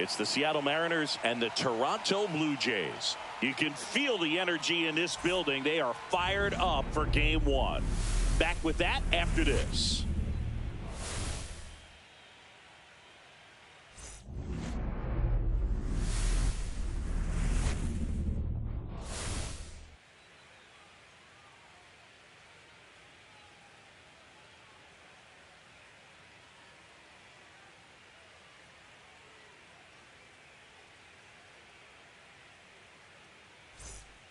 It's the Seattle Mariners and the Toronto Blue Jays. You can feel the energy in this building. They are fired up for game one. Back with that after this.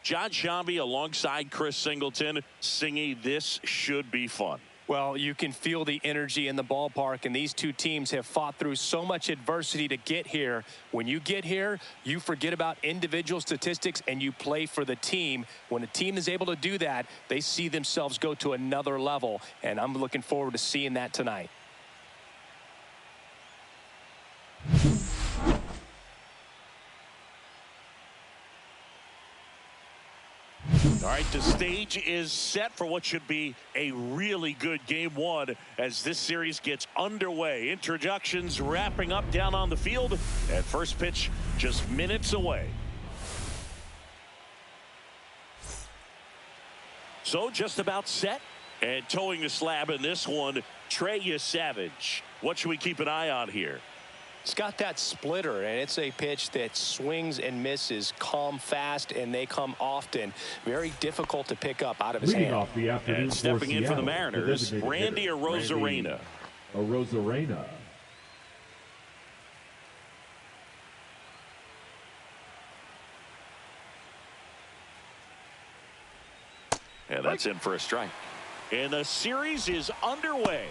John Shambi alongside Chris Singleton singing "This Should Be Fun." Well, you can feel the energy in the ballpark, and these two teams have fought through so much adversity to get here. When you get here, you forget about individual statistics and you play for the team. When a team is able to do that, they see themselves go to another level, and I'm looking forward to seeing that tonight. All right, the stage is set for what should be a really good game one as this series gets underway. Introductions wrapping up down on the field, and first pitch just minutes away. So just about set, and towing the slab in this one, Trey Savage. What should we keep an eye on here? It's got that splitter, and it's a pitch that swings and misses, come fast, and they come often. Very difficult to pick up out of his hand. Off the afternoon and stepping in for the Seattle, Mariners, Randy Arozarena. Arozarena. And that's in for a strike. And the series is underway.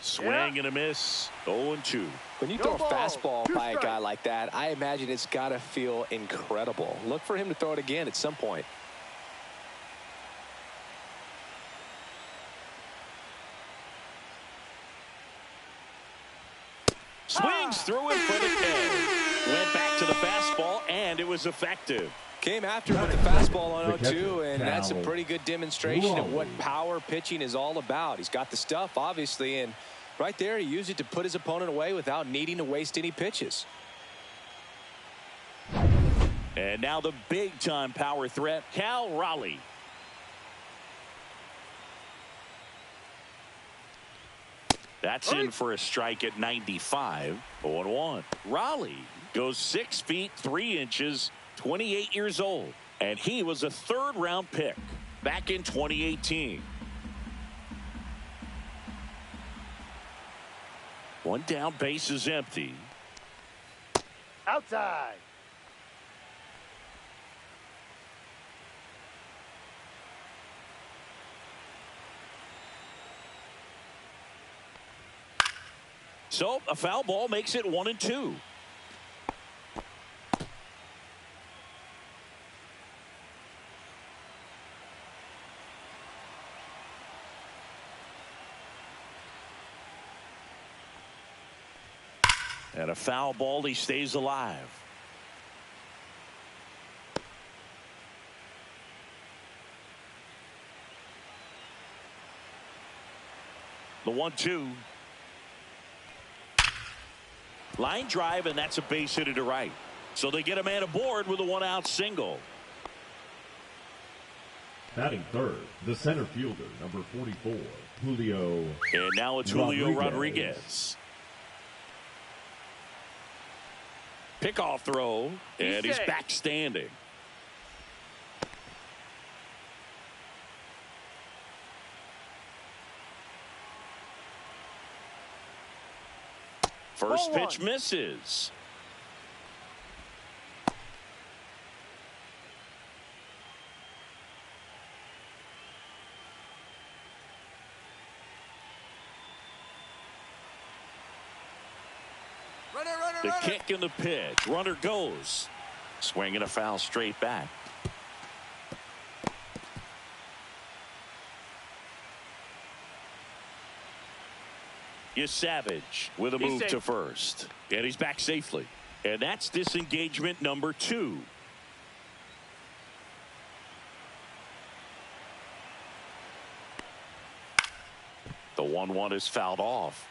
Swing and a miss. 0-2. When you throw a fastball by a guy like that, I imagine it's got to feel incredible. Look for him to throw it again at some point. Swings through it for the K. Went back to the fastball, and it was effective. Came after with the fastball on 0-2, and that's a pretty good demonstration of what power pitching is all about. He's got the stuff, obviously, and right there he used it to put his opponent away without needing to waste any pitches. And now the big-time power threat, Cal Raleigh. That's in for a strike at 95. 0-1. Raleigh goes 6 feet 3 inches, 28 years old, and he was a third-round pick back in 2018. One down, base is empty. Outside. So a foul ball makes it 1-2. And a foul ball, he stays alive. The 1-2. Line drive, and that's a base hit to right. So they get a man aboard with a 1-out single. Batting third, the center fielder, number 44, Julio. And now it's Julio Rodriguez. Pickoff throw, and he's back standing. First pitch misses. The kick and the pitch. Runner goes. Swinging a foul straight back. Savage with a move to first. And he's back safely. And that's disengagement number 2. The 1-1 is fouled off.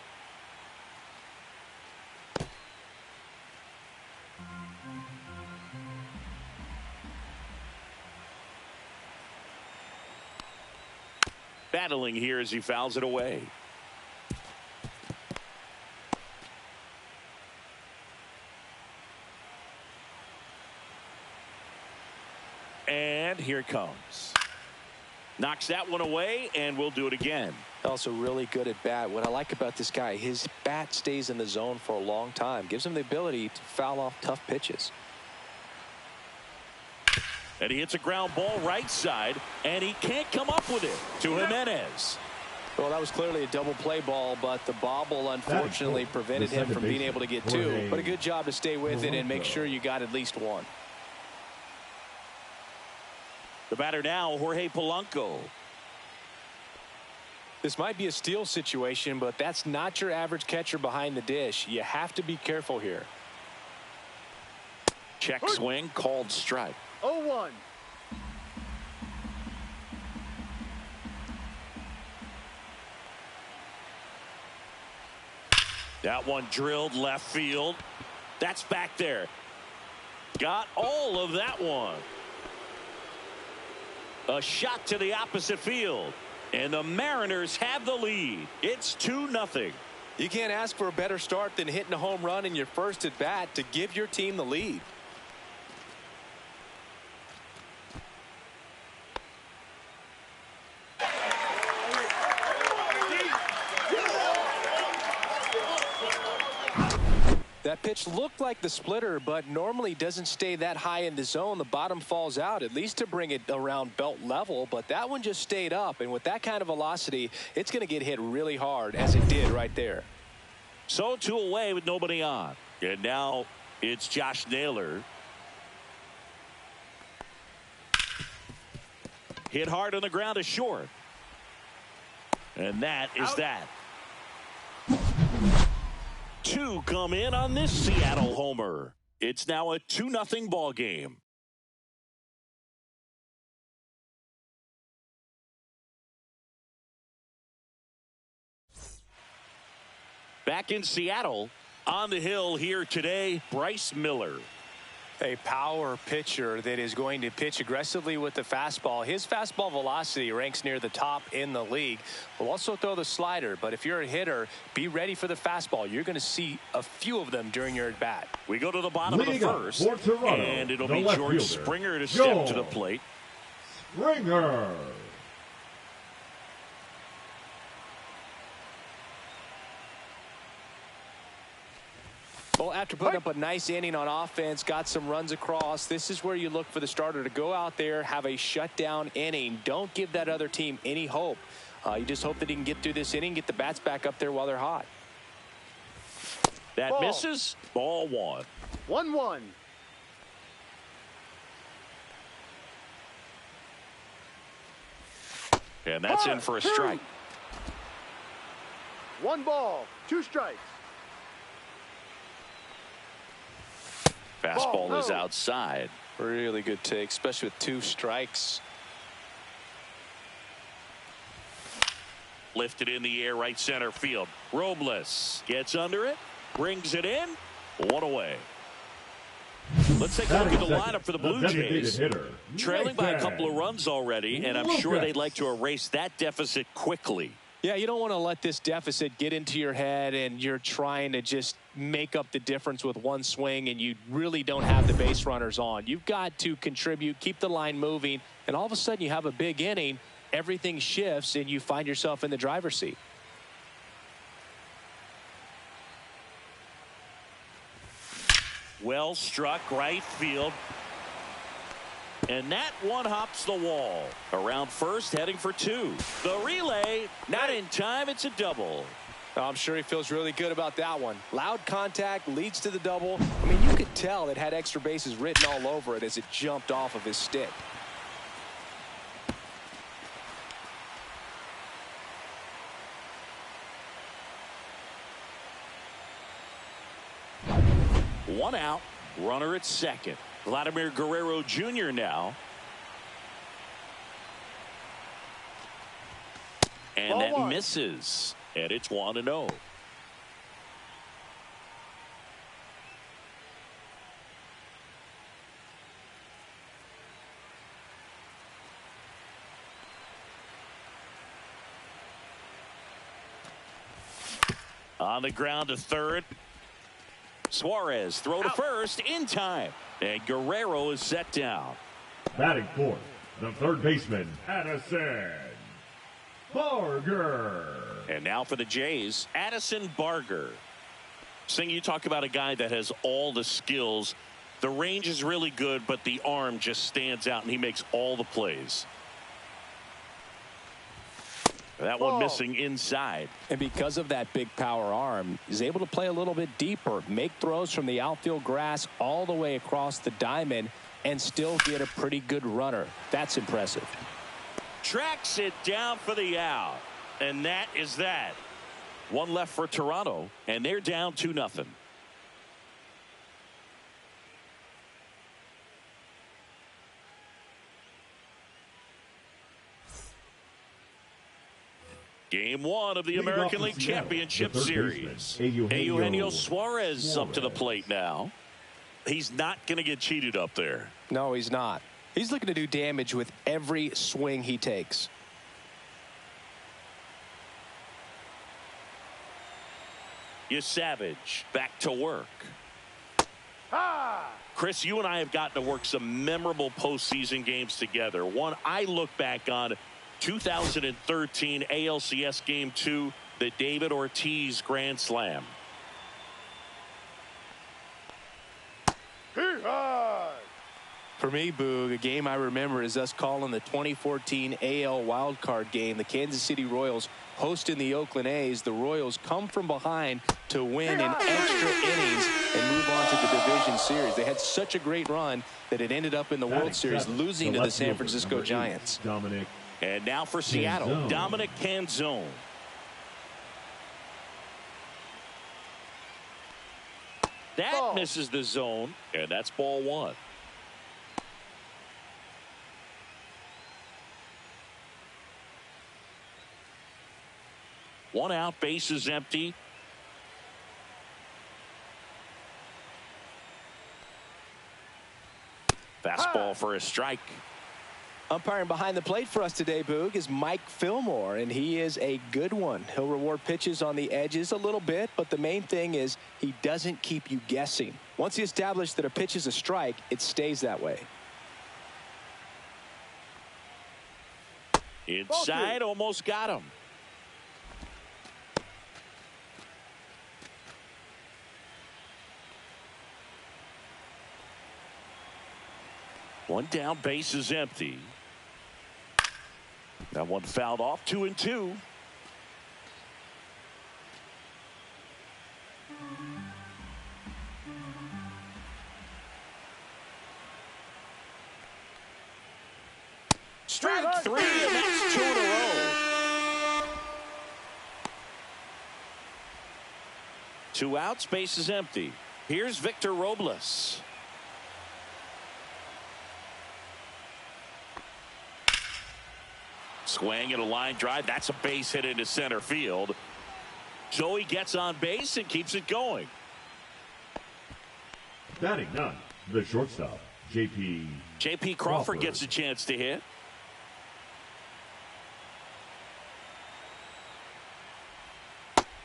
Battling here as he fouls it away. And here it comes. Knocks that one away, and we'll do it again. Also really good at bat. What I like about this guy, his bat stays in the zone for a long time. Gives him the ability to foul off tough pitches. And he hits a ground ball right side, and he can't come up with it to Jimenez. Well, that was clearly a double play ball, but the bobble unfortunately prevented him from being able to get two. But a good job to stay with it and make sure you got at least one. The batter now, Jorge Polanco. This might be a steal situation, but that's not your average catcher behind the dish. You have to be careful here. Check swing, called strike. 0-1. That one drilled left field. That's back there. Got all of that one. A shot to the opposite field. And the Mariners have the lead. It's 2-0. You can't ask for a better start than hitting a home run in your first at bat to give your team the lead. That pitch looked like the splitter, but normally doesn't stay that high in the zone. The bottom falls out, at least to bring it around belt level, but that one just stayed up. And with that kind of velocity, it's going to get hit really hard, as it did right there. So 2 away with nobody on. And now it's Josh Naylor. Hit hard on the ground to short. And that is that. 2 come in on this Seattle homer. It's now a 2-0 ball game. Back in Seattle, on the hill here today, Bryce Miller. A power pitcher that is going to pitch aggressively with the fastball. His fastball velocity ranks near the top in the league. Will also throw the slider, but if you're a hitter, be ready for the fastball. You're going to see a few of them during your at bat. We go to the bottom of the first, and it'll be George Springer to step to the plate. Springer. Well, after putting up a nice inning on offense, got some runs across, this is where you look for the starter to go out there, have a shutdown inning. Don't give that other team any hope. You just hope that he can get through this inning, get the bats back up there while they're hot. That misses. Ball 1. 1-1. And that's in for a strike. 1 ball, 2 strikes. Fastball is outside. Really good take, especially with 2 strikes. Lifted in the air, right center field. Robles gets under it, brings it in, 1 away. Let's take a look at the lineup for the Blue Jays. Trailing by a couple of runs already, and I'm sure they'd like to erase that deficit quickly. Yeah, you don't want to let this deficit get into your head and you're trying to just make up the difference with one swing and you really don't have the base runners on. You've got to contribute, keep the line moving, and all of a sudden you have a big inning, everything shifts, and you find yourself in the driver's seat. Well struck, right field. And that one hops the wall. Around first, heading for 2. The relay, not in time, it's a double. I'm sure he feels really good about that one. Loud contact leads to the double. I mean, you could tell it had extra bases written all over it as it jumped off of his stick. One out, runner at second. Vladimir Guerrero Jr. now. And that misses. And it's 1-0. On the ground to third. Suarez throw to first in time. And Guerrero is set down. Batting fourth, the third baseman, Addison Barger. And now for the Jays, Addison Barger. Sing, you talk about a guy that has all the skills. The range is really good, but the arm just stands out, and he makes all the plays. That one missing inside. And because of that big power arm, he's able to play a little bit deeper, make throws from the outfield grass all the way across the diamond, and still get a pretty good runner. That's impressive. Tracks it down for the out. And that is that. One left for Toronto, and they're down 2-0. Game one of the American League Championship Series. Eugenio Suarez up to the plate now. He's not going to get cheated up there. No, he's not. He's looking to do damage with every swing he takes. Savage back to work. Chris, you and I have gotten to work some memorable postseason games together. One I look back on, 2013 ALCS Game 2, the David Ortiz Grand Slam. For me, Boog, a game I remember is us calling the 2014 AL wildcard game. The Kansas City Royals hosting the Oakland A's. The Royals come from behind to win in extra innings and move on to the division series. They had such a great run that it ended up in the World Series losing to the San Francisco Giants. And now for Seattle, Dominic Canzone. That misses the zone, and that's ball one. One out, base is empty. Fastball for a strike. Umpiring behind the plate for us today, Boog, is Mike Fillmore, and he is a good one. He'll reward pitches on the edges a little bit, but the main thing is he doesn't keep you guessing. Once he established that a pitch is a strike, it stays that way. Inside, almost got him. One down, base is empty. That one fouled off, 2-2. Strike three, and that's 2 in a row. 2 outs, base is empty. Here's Victor Robles. Swing and a line drive. That's a base hit into center field. So he gets on base and keeps it going. Batting none, the shortstop, J.P. Crawford gets a chance to hit.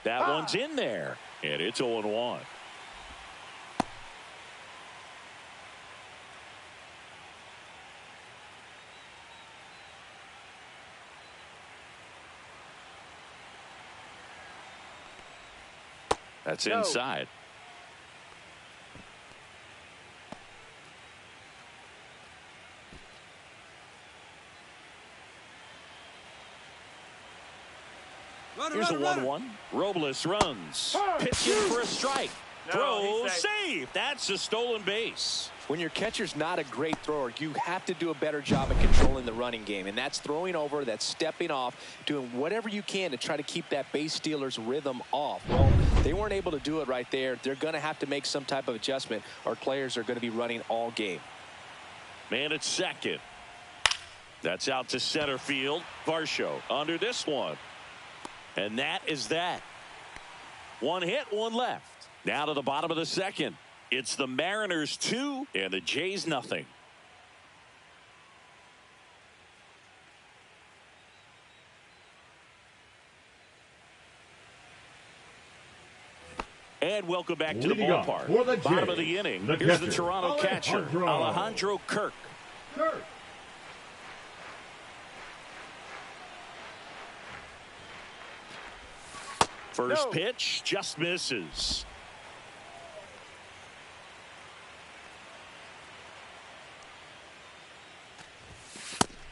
That one's in there, and it's 0-1. That's inside. Here's a 1-1. Robles runs. Pitch in for a strike. Throw, save. That's a stolen base. When your catcher's not a great thrower, you have to do a better job of controlling the running game. And that's throwing over, that's stepping off, doing whatever you can to try to keep that base stealer's rhythm off. Well, they weren't able to do it right there. They're going to have to make some type of adjustment, or players are going to be running all game. Man at second. That's out to center field. Varsho under this one. And that is that. One hit, one left. Now to the bottom of the second. It's the Mariners 2 and the Jays nothing. And welcome back to the ballpark. Bottom of the inning. Here's the Toronto catcher, Alejandro Kirk. First pitch just misses.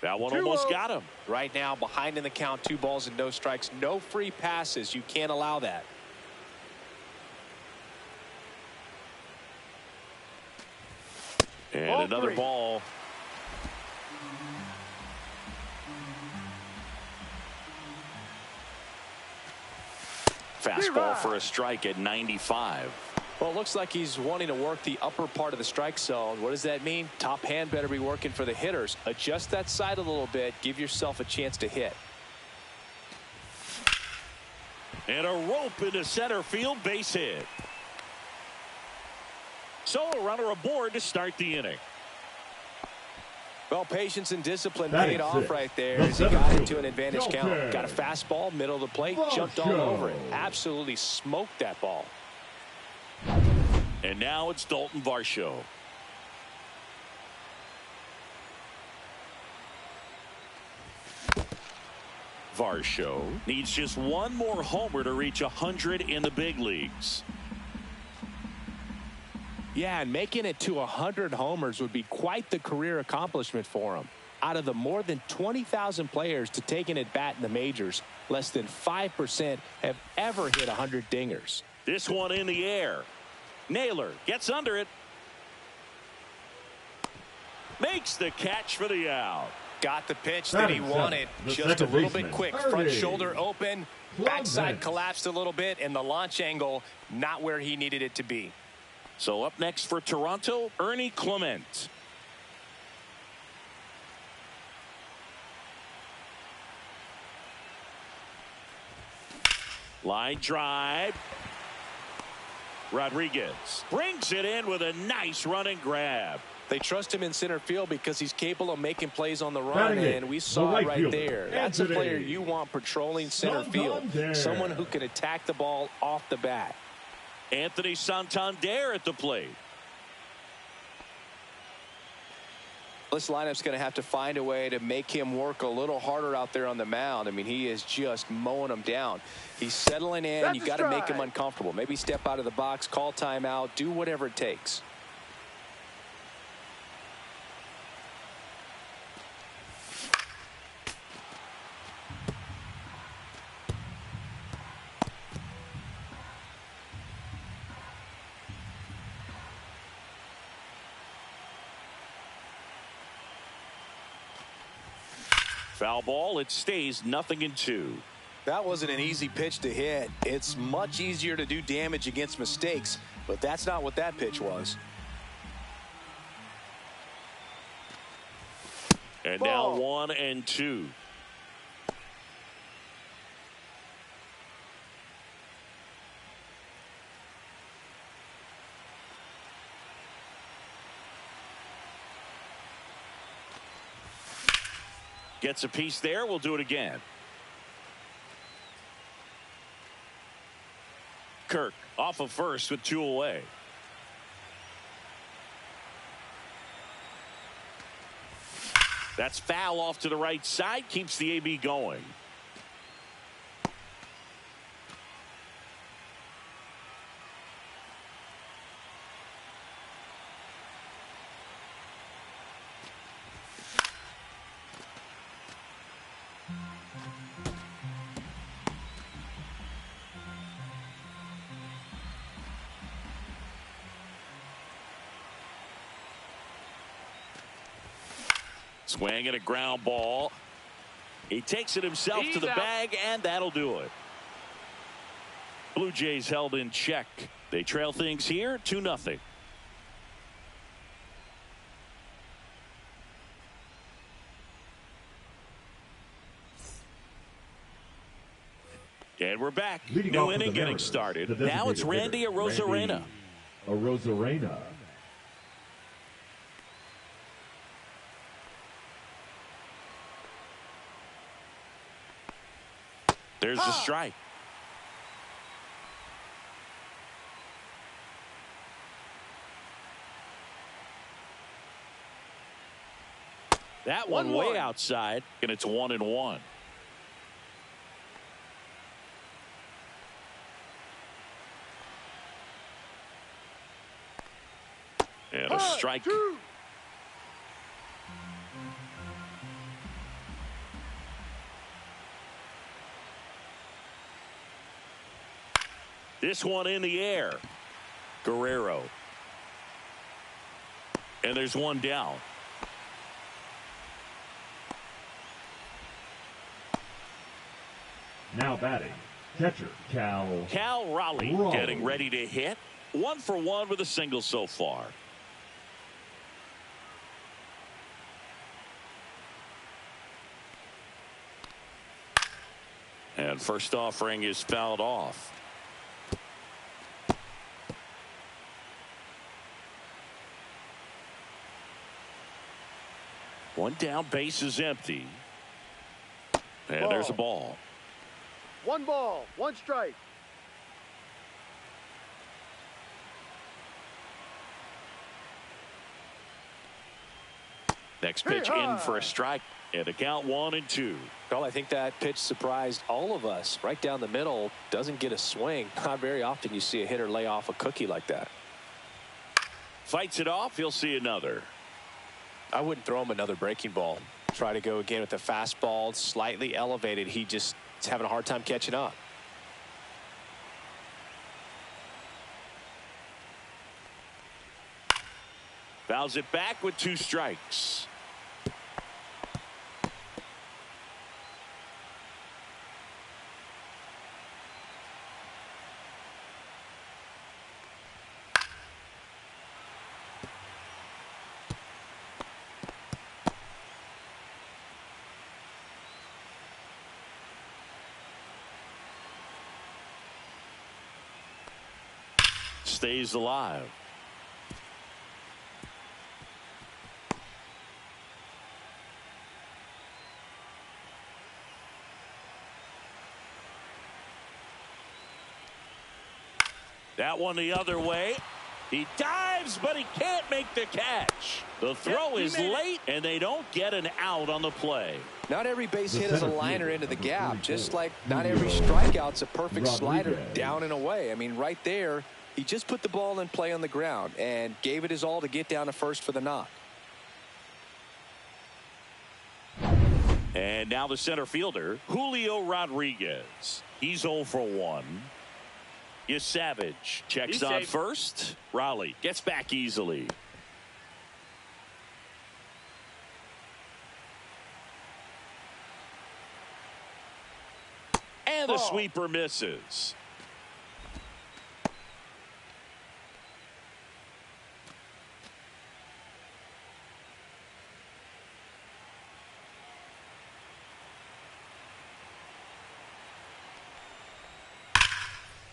That one almost got him. Right now, behind in the count, 2 balls and no strikes. No free passes. You can't allow that. And another ball. Fastball for a strike at 95. Well, it looks like he's wanting to work the upper part of the strike zone. What does that mean? Top hand better be working for the hitters. Adjust that side a little bit. Give yourself a chance to hit. And a rope into center field, base hit. So a runner aboard to start the inning. Well, patience and discipline paid off right there as he got into an advantage count. Got a fastball, middle of the plate, jumped all over it. Absolutely smoked that ball. And now it's Dalton Varsho. Varsho needs just one more homer to reach 100 in the big leagues. Yeah, and making it to 100 homers would be quite the career accomplishment for him. Out of the more than 20,000 players to take an at-bat in the majors, less than 5% have ever hit 100 dingers. This one in the air. Naylor gets under it. Makes the catch for the out. Got the pitch that he wanted. Just a little bit quick. Front shoulder open. Backside collapsed a little bit, and the launch angle not where he needed it to be. So up next for Toronto, Ernie Clement. Line drive. Rodriguez brings it in with a nice running grab. They trust him in center field because he's capable of making plays on the run, and we saw it right there. That's a player you want patrolling center field. Someone who can attack the ball off the bat. Anthony Santander at the plate. This lineup's going to have to find a way to make him work a little harder out there on the mound. I mean, he is just mowing them down. He's settling in. You got to make him uncomfortable. Maybe step out of the box, call timeout, do whatever it takes. Foul ball. It stays 0-2. That wasn't an easy pitch to hit. It's much easier to do damage against mistakes, but that's not what that pitch was. And now 1-2. Gets a piece there. We'll do it again. Kirk off of first with 2 away. That's foul off to the right side. Keeps the AB going. Swing and a ground ball. He takes it himself to the bag, and that'll do it. Blue Jays held in check. They trail things here 2-0. And we're back. Leading New off for inning the getting Mariners, started. the Now it's designated Randy hitter, Arozarena. Arozarena. There's the strike. That one way outside, and it's 1-1. And a strike. This one in the air. Guerrero. And there's one down. Now batting, catcher Cal Raleigh getting ready to hit. 1 for 1 with a single so far. And first offering is fouled off. One down, base is empty. And there's a ball. 1 ball, 1 strike. Next pitch in for a strike. And a count 1-2. Well, I think that pitch surprised all of us. Right down the middle, doesn't get a swing. Not very often you see a hitter lay off a cookie like that. Fights it off. He'll see another. I wouldn't throw him another breaking ball. Try to go again with the fastball, slightly elevated. He just is having a hard time catching up. Fouls it back with 2 strikes. Stays alive. That one the other way. He dives, but he can't make the catch. The throw is late, and they don't get an out on the play. Not every base hit is a liner into the gap, just like not every strikeout's a perfect slider down and away. I mean, right there, he just put the ball in play on the ground and gave it his all to get down to first for the knock. And now the center fielder, Julio Rodriguez. He's 0 for 1. Savage checks on first. Raleigh gets back easily. And the sweeper misses.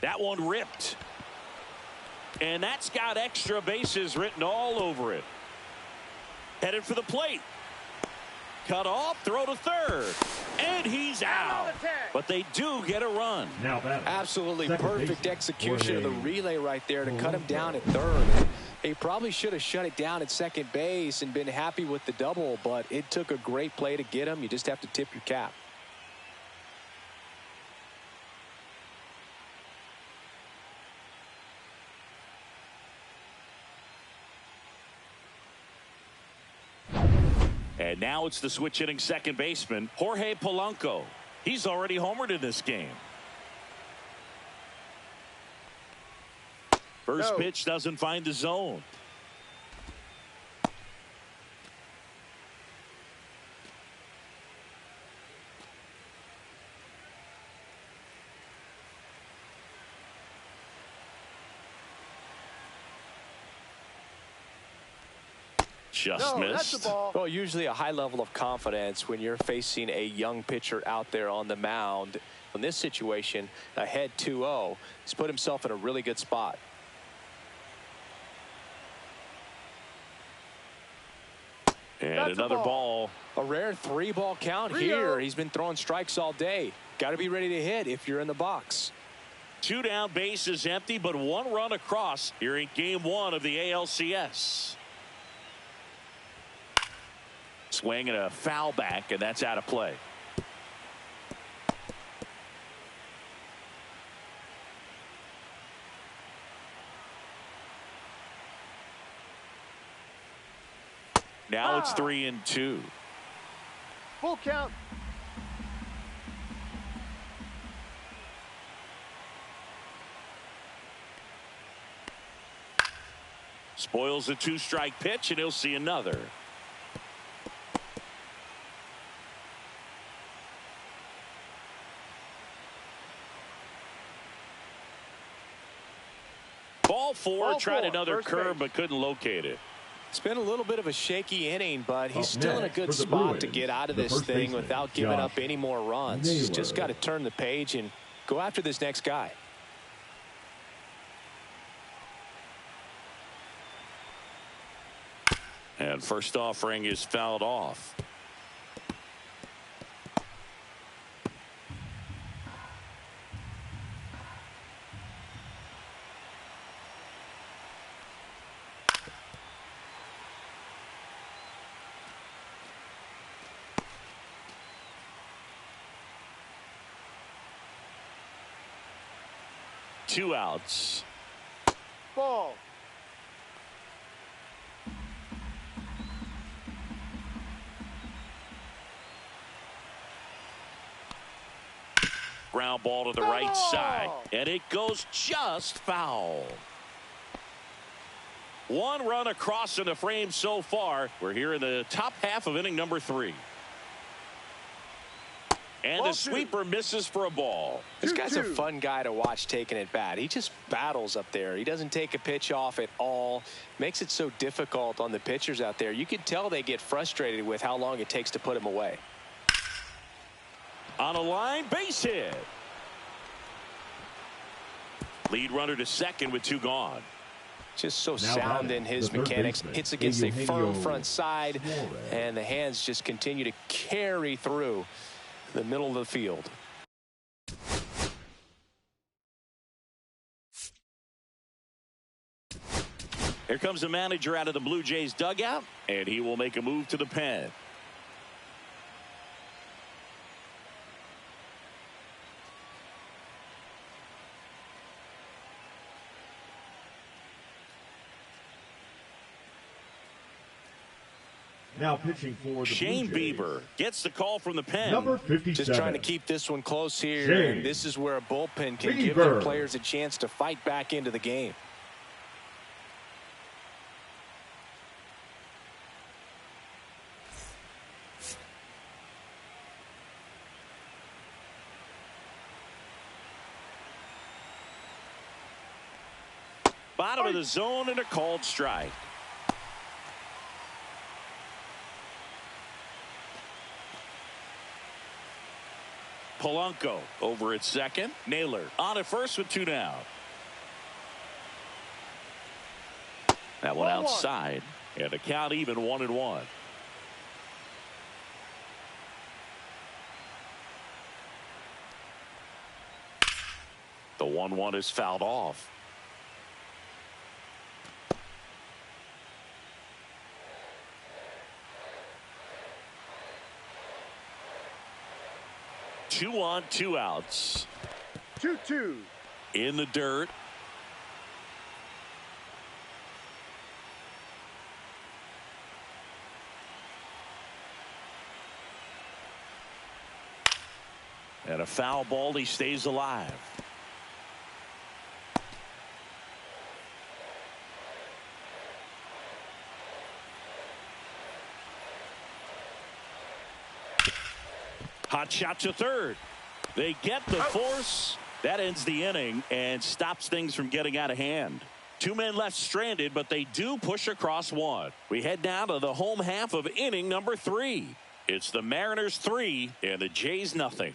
That one ripped. And that's got extra bases written all over it. Headed for the plate. Cut off, throw to third. And he's out. But they do get a run. Now absolutely perfect execution of the relay right there to cut him down at third. He probably should have shut it down at second base and been happy with the double, but it took a great play to get him. You just have to tip your cap. And now it's the switch hitting second baseman, Jorge Polanco. He's already homered in this game. First pitch doesn't find the zone. Just missed. Well, usually a high level of confidence when you're facing a young pitcher out there on the mound. In this situation, ahead 2-0, he's put himself in a really good spot. And That's another ball. A rare 3-ball count here. He's been throwing strikes all day. Got to be ready to hit if you're in the box. 2 down, bases empty, but 1 run across here in game 1 of the ALCS. Swing and a foul back, and that's out of play. Now it's 3-2. Full count. Spoils a 2-strike pitch, and he'll see another. Ball 4, tried another curve, but couldn't locate it. It's been a little bit of a shaky inning, but he's still in a good spot to get out of this thing without giving up any more runs. He's just got to turn the page and go after this next guy. And first offering is fouled off. Two outs. Ball. Ground ball to the right side, and it goes just foul. 1 run across in the frame so far. We're here in the top half of inning number 3. And the sweeper misses for a ball. This guy's a fun guy to watch taking at bat. He just battles up there. He doesn't take a pitch off at all. Makes it so difficult on the pitchers out there. You can tell they get frustrated with how long it takes to put him away. On a line, base hit. Lead runner to second with 2 gone. Just so sound in his mechanics. Hits against a firm front side, and the hands just continue to carry through the middle of the field. Here comes the manager out of the Blue Jays dugout, and he will make a move to the pen. Now pitching for the Shane Blue Jays, Bieber gets the call from the pen. number 57. Just trying to keep this one close here. Shane And this is where a bullpen can give Bieber. their players a chance to fight back into the game. Bottom of the zone and a called strike. Polanco over at second. Naylor on at first with 2 down. That one outside, and the count even 1-1. The 1-1 is fouled off. Two on, 2 outs. 2-2. In the dirt. And a foul ball, he stays alive. Hot shot to third. They get the force. That ends the inning and stops things from getting out of hand. 2 men left stranded, but they do push across 1. We head now to the home half of inning number 3. It's the Mariners 3 and the Jays nothing.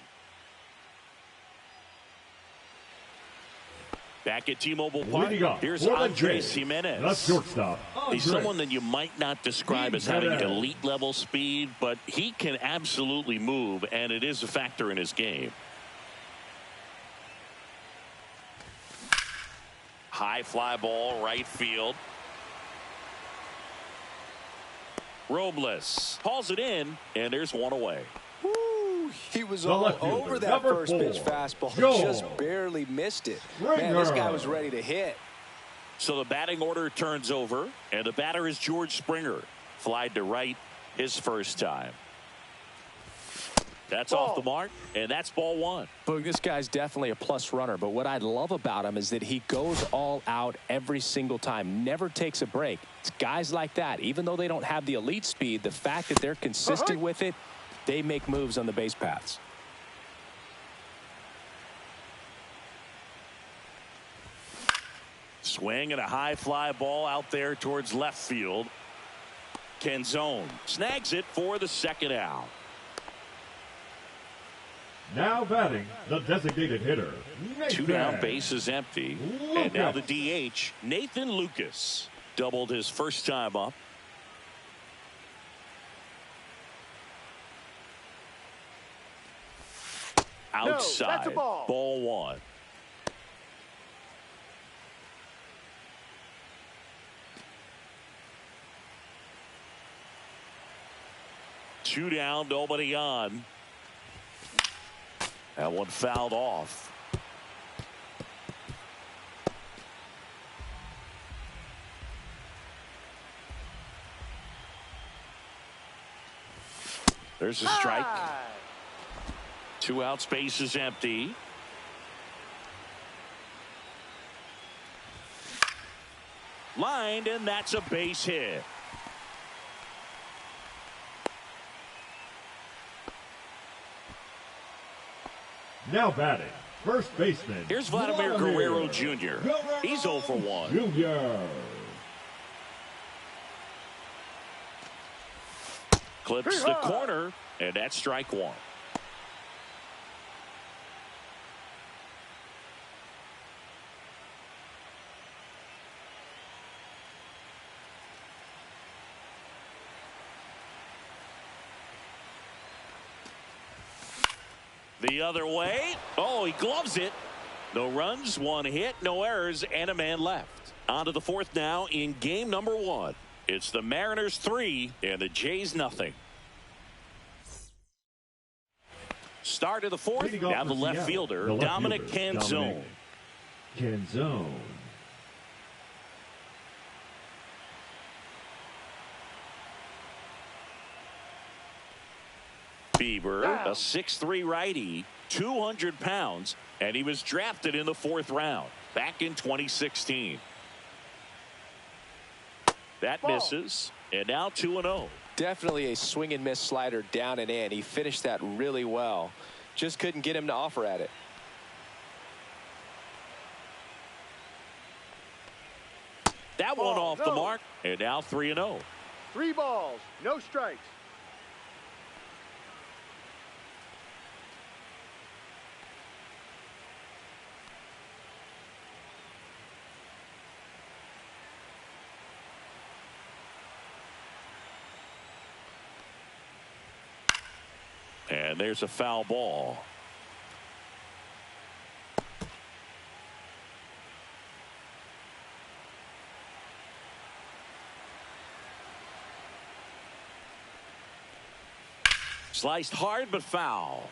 Back at T-Mobile Park, Leading off here's for the Andres Jays, Jimenez. the shortstop, He's someone that you might not describe as having Jimenez. elite level speed, but he can absolutely move, and it is a factor in his game. High fly ball, right field. Robles hauls it in, and there's one away. Woo, he was The all left fielder, over that number first pitch 4, fastball. Joel Just barely missed it. Man, this guy was ready to hit. So the batting order turns over, and the batter is George Springer. Flied to right his first time. That's off the mark, and that's ball one. Look, this guy's definitely a plus runner, but what I love about him is that he goes all out every single time, never takes a break. It's guys like that, even though they don't have the elite speed, the fact that they're consistent with it, they make moves on the base paths. Swing and a high fly ball out there towards left field. Canzone snags it for the second out. Now batting, the designated hitter, Nathan. 2 down, base is empty. And now the DH, Nathan Lucas, doubled his first time up. Outside, that's a ball. Ball one. Two down, nobody on. That one fouled off. There's a strike. 2 outs, base is empty. Lined, and that's a base hit. Now batting, first baseman. Here's Vladimir Guerrero Jr. He's 0 for 1. Jr. Clips the corner, and that's strike one. The other way. Oh, he gloves it. No runs, 1 hit, no errors, and a man left. On to the 4th now in game number 1. It's the Mariners 3 and the Jays nothing. Start of the 4th. Now the left fielder, Dominic Canzone. Canzone. Bieber, a 6'3" righty, 200 pounds, and he was drafted in the 4th round back in 2016. That misses, and now 2-0. Definitely a swing and miss slider down and in. He finished that really well. Just couldn't get him to offer at it. That one off the mark, and now 3-0. 3 balls, no strikes. And there's a foul ball. Sliced hard but foul.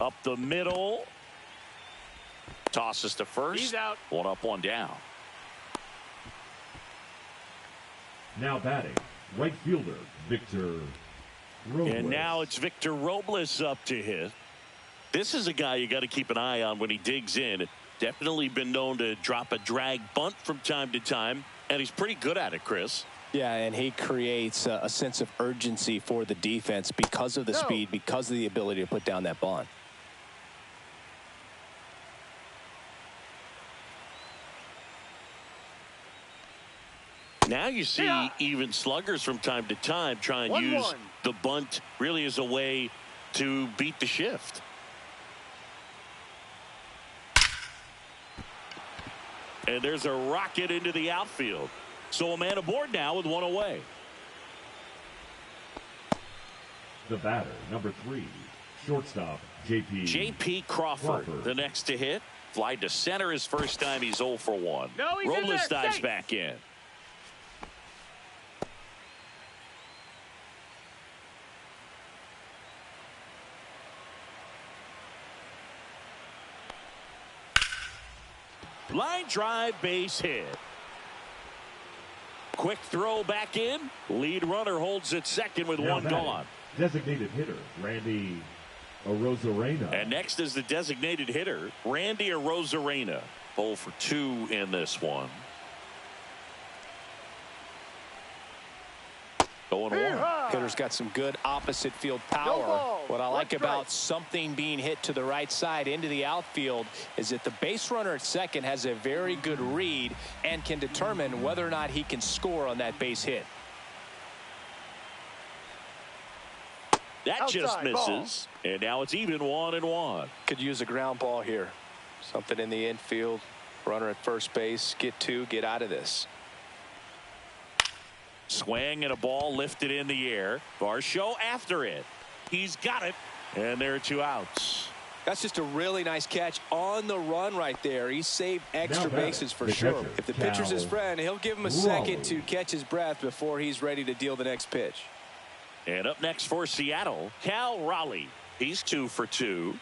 Up the middle. Tosses to first. He's out. 1 up, 1 down. Now batting, right fielder, Victor Robles. And now it's Victor Robles up to hit. This is a guy you got to keep an eye on when he digs in. Definitely been known to drop a drag bunt from time to time, and he's pretty good at it, Chris. Yeah, and he creates a sense of urgency for the defense because of the speed, because of the ability to put down that bunt. Now you see even sluggers from time to time try and use the bunt really as a way to beat the shift. And there's a rocket into the outfield. So a man aboard now with one away. The batter, number 3, shortstop, J.P. Crawford, the next to hit. Fly to center his first time. He's 0 for 1. No, he's Robles in there. dives Safe. back in. Line drive, base hit. Quick throw back in. Lead runner holds at second with one gone. Designated hitter, Randy Arozarena. And next is the designated hitter, Randy Arozarena. 0 for 2 in this one. 0-1. Hitter's got some good opposite field power. What I like about something being hit to the right side into the outfield is that the base runner at second has a very good read and can determine whether or not he can score on that base hit. That just misses. And now it's even 1-1. Could use a ground ball here. Something in the infield. Runner at first base. Get 2. Get out of this. Swing and a ball lifted in the air. Varsho after it. He's got it. And there are 2 outs. That's just a really nice catch on the run right there. He saved extra bases for sure. If the pitcher's his friend, he'll give him a second to catch his breath before he's ready to deal the next pitch. And up next for Seattle, Cal Raleigh. He's 2 for 2.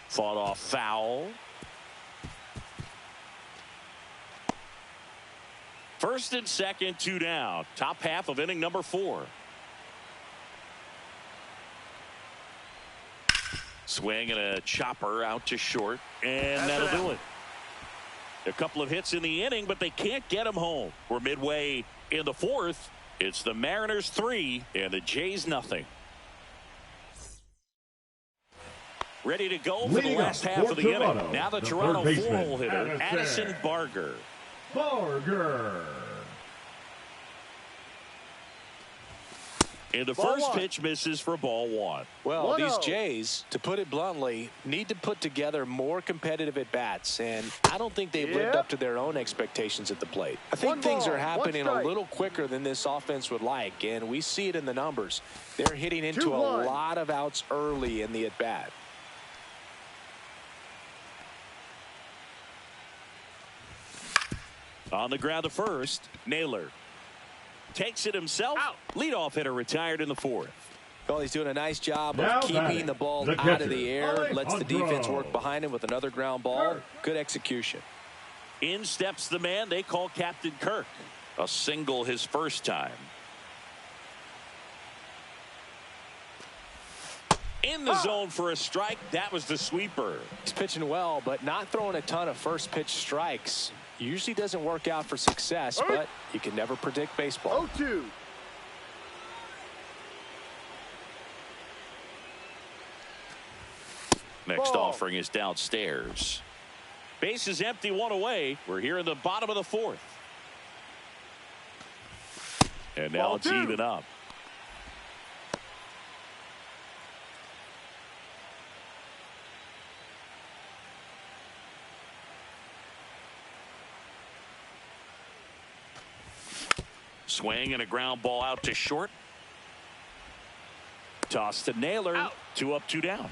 Fought off foul. First and second, 2 down. Top half of inning number 4. Swing and a chopper out to short. And that'll do it. A couple of hits in the inning, but they can't get him home. We're midway in the 4th. It's the Mariners 3 and the Jays nothing. Ready to go for the last half of the inning. Now the Toronto 4-hole hitter, Addison Barger. And the first pitch misses for ball 1. Well, these Jays, to put it bluntly, need to put together more competitive at-bats, and I don't think they've lived up to their own expectations at the plate. I think things are happening a little quicker than this offense would like, and we see it in the numbers. They're hitting into a lot of outs early in the at-bat. On the ground to first, Naylor takes it himself. Leadoff hitter retired in the 4th. Well, he's doing a nice job of keeping the ball out of the air. Lets the defense work behind him with another ground ball. Good execution. In steps the man they call Captain Kirk. A single his first time. In the zone for a strike. That was the sweeper. He's pitching well, but not throwing a ton of first pitch strikes. Usually doesn't work out for success, but you can never predict baseball. 0-2. Next offering is downstairs. Base is empty, 1 away. We're here in the bottom of the 4th. And now it's even up. Swing and a ground ball out to short. Toss to Naylor. 2 up, 2 down.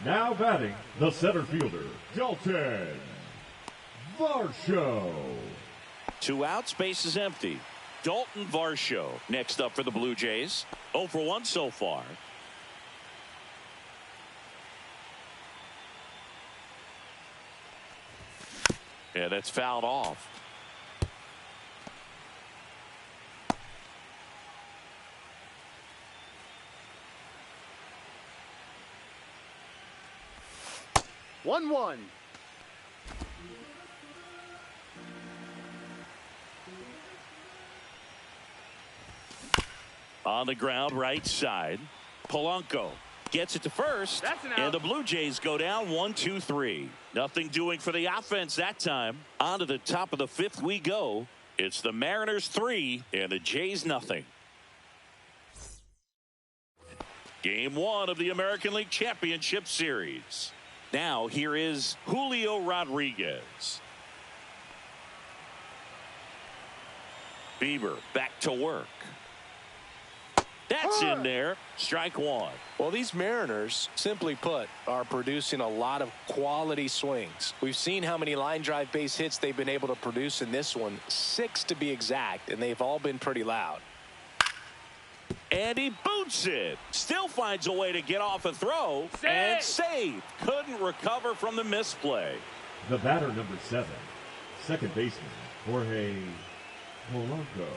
Now batting, the center fielder, Dalton Varsho. 2 outs, base is empty. Dalton Varsho next up for the Blue Jays. 0 for 1 so far. Yeah, that's fouled off. 1-1. On the ground, right side. Polanco gets it to first. That's an out. And the Blue Jays go down 1-2-3. Nothing doing for the offense that time. On to the top of the fifth we go. It's the Mariners 3 and the Jays nothing. Game 1 of the American League Championship Series. Now here is Julio Rodriguez. Bieber back to work. That's in there. Strike one. Well, these Mariners, simply put, are producing a lot of quality swings. We've seen how many line drive base hits they've been able to produce in this one, 6 to be exact, and they've all been pretty loud. And he boots it. Still finds a way to get off a throw. And save. Couldn't recover from the misplay. The batter, number 7, second baseman, Jorge Polanco.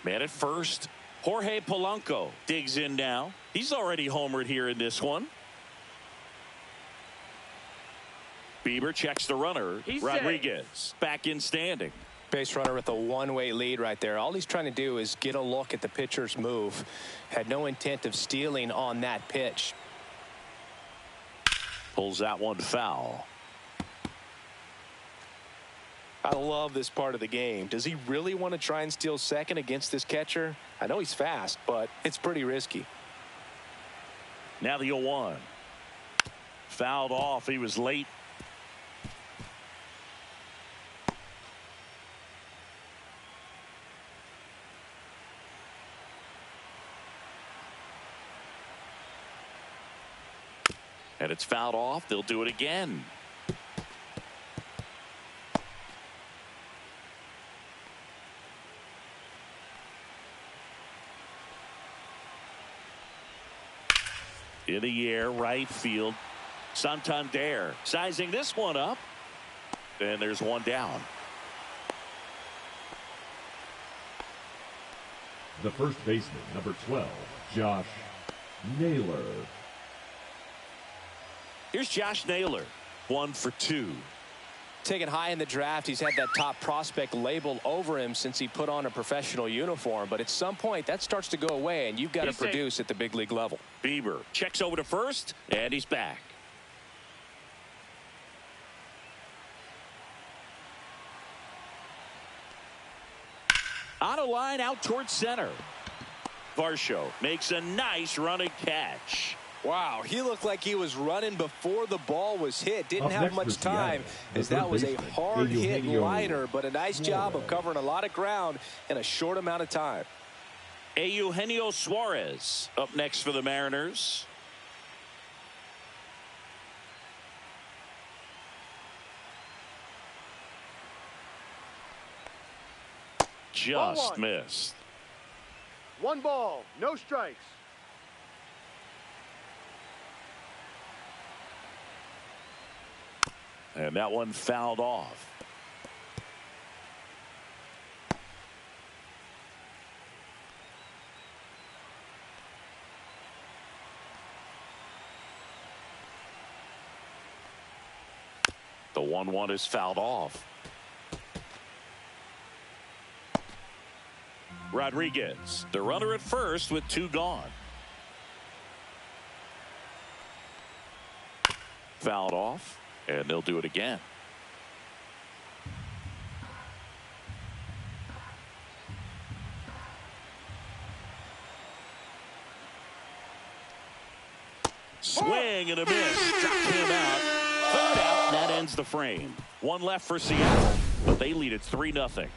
Man at first, Jorge Polanco digs in now. He's already homered here in this one. Bieber checks the runner. Rodriguez back in standing. Base runner with a one-way lead right there. All he's trying to do is get a look at the pitcher's move. Had no intent of stealing on that pitch. Pulls that one foul. I love this part of the game. Does he really want to try and steal second against this catcher? I know he's fast, but it's pretty risky. Now the 0-1. Fouled off. He was late. And it's fouled off. They'll do it again. In the air, right field. Santander sizing this one up. And there's one down. The first baseman, number 12, Josh Naylor. Here's Josh Naylor, 1 for 2. Taken high in the draft, he's had that top prospect label over him since he put on a professional uniform. But at some point, that starts to go away, and you've got to produce at the big league level. Bieber checks over to first, and he's back. On a line out towards center. Varsho makes a nice running catch. Wow, he looked like he was running before the ball was hit. Didn't have much time, as that was a hard hit liner, but a nice job of covering a lot of ground in a short amount of time. Eugenio Suarez up next for the Mariners. Just missed. 1 ball, no strikes. And that one fouled off. The 1-1 is fouled off. Rodriguez, the runner at first with 2 gone. Fouled off. And they'll do it again. Swing and a miss. Struck him out. 3rd out, and that ends the frame. 1 left for Seattle, but they lead it 3-0.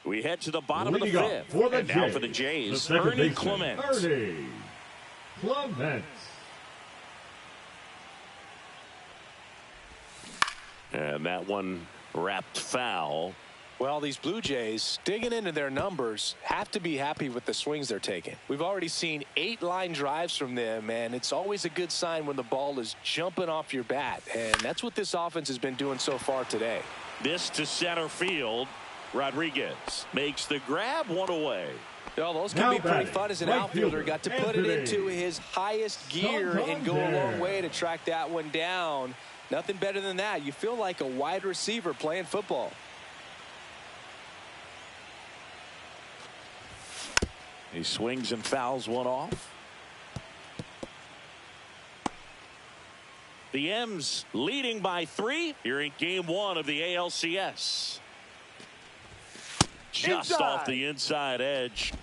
We head to the bottom of the 5th. And now for the Jays, Ernie Clement. Ernie Clement. And that one wrapped foul. Well, these Blue Jays, digging into their numbers, have to be happy with the swings they're taking. We've already seen 8 line drives from them, and it's always a good sign when the ball is jumping off your bat. And that's what this offense has been doing so far today. This to center field. Rodriguez makes the grab, 1 away. Well, those can be pretty fun as an outfielder. Got to put it into his highest gear and go a long way to track that one down. Nothing better than that. You feel like a wide receiver playing football. He swings and fouls one off. The M's leading by 3 here in game 1 of the ALCS. Just off the inside edge.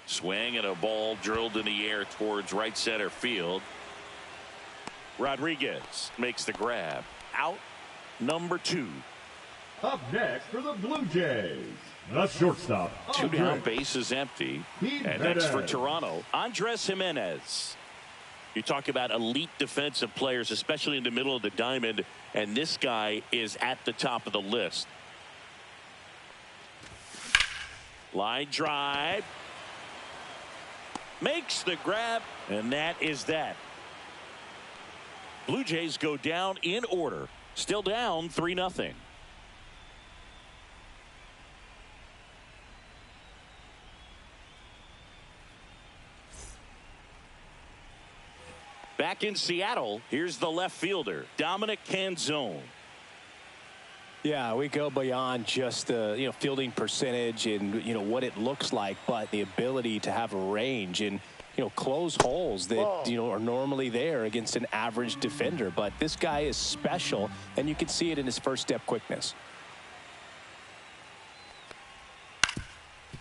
Swing and a ball drilled in the air towards right center field. Rodriguez makes the grab. Out number 2. Up next for the Blue Jays, the shortstop. 2 down, base is empty. And next for Toronto, Andres Jimenez. You talk about elite defensive players, especially in the middle of the diamond, and this guy is at the top of the list. Line drive. Makes the grab, and that is that. Blue Jays go down in order. Still down 3-0. Back in Seattle, here's the left fielder, Dominic Canzone. Yeah, we go beyond just the fielding percentage and what it looks like, but the ability to have a range and close holes that are normally there against an average defender. But this guy is special, and you can see it in his first step quickness.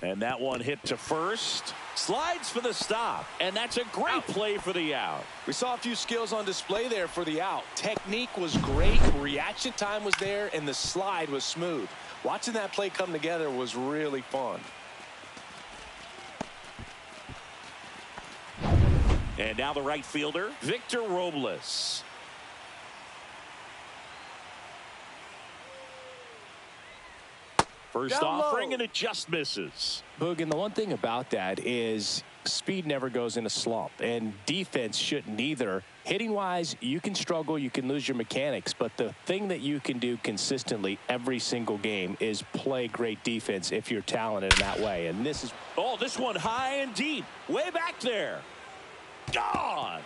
And that one hit to first. Slides for the stop, and that's a great play for the out. We saw a few skills on display there for the out. Technique was great, reaction time was there, and the slide was smooth. Watching that play come together was really fun. And now the right fielder, Victor Robles. First offering, and it just misses. Boog, and the one thing about that is speed never goes in a slump, and defense shouldn't either. Hitting-wise, you can struggle, you can lose your mechanics, but the thing that you can do consistently every single game is play great defense if you're talented in that way. And this is... Oh, this one high and deep, way back there. Gone.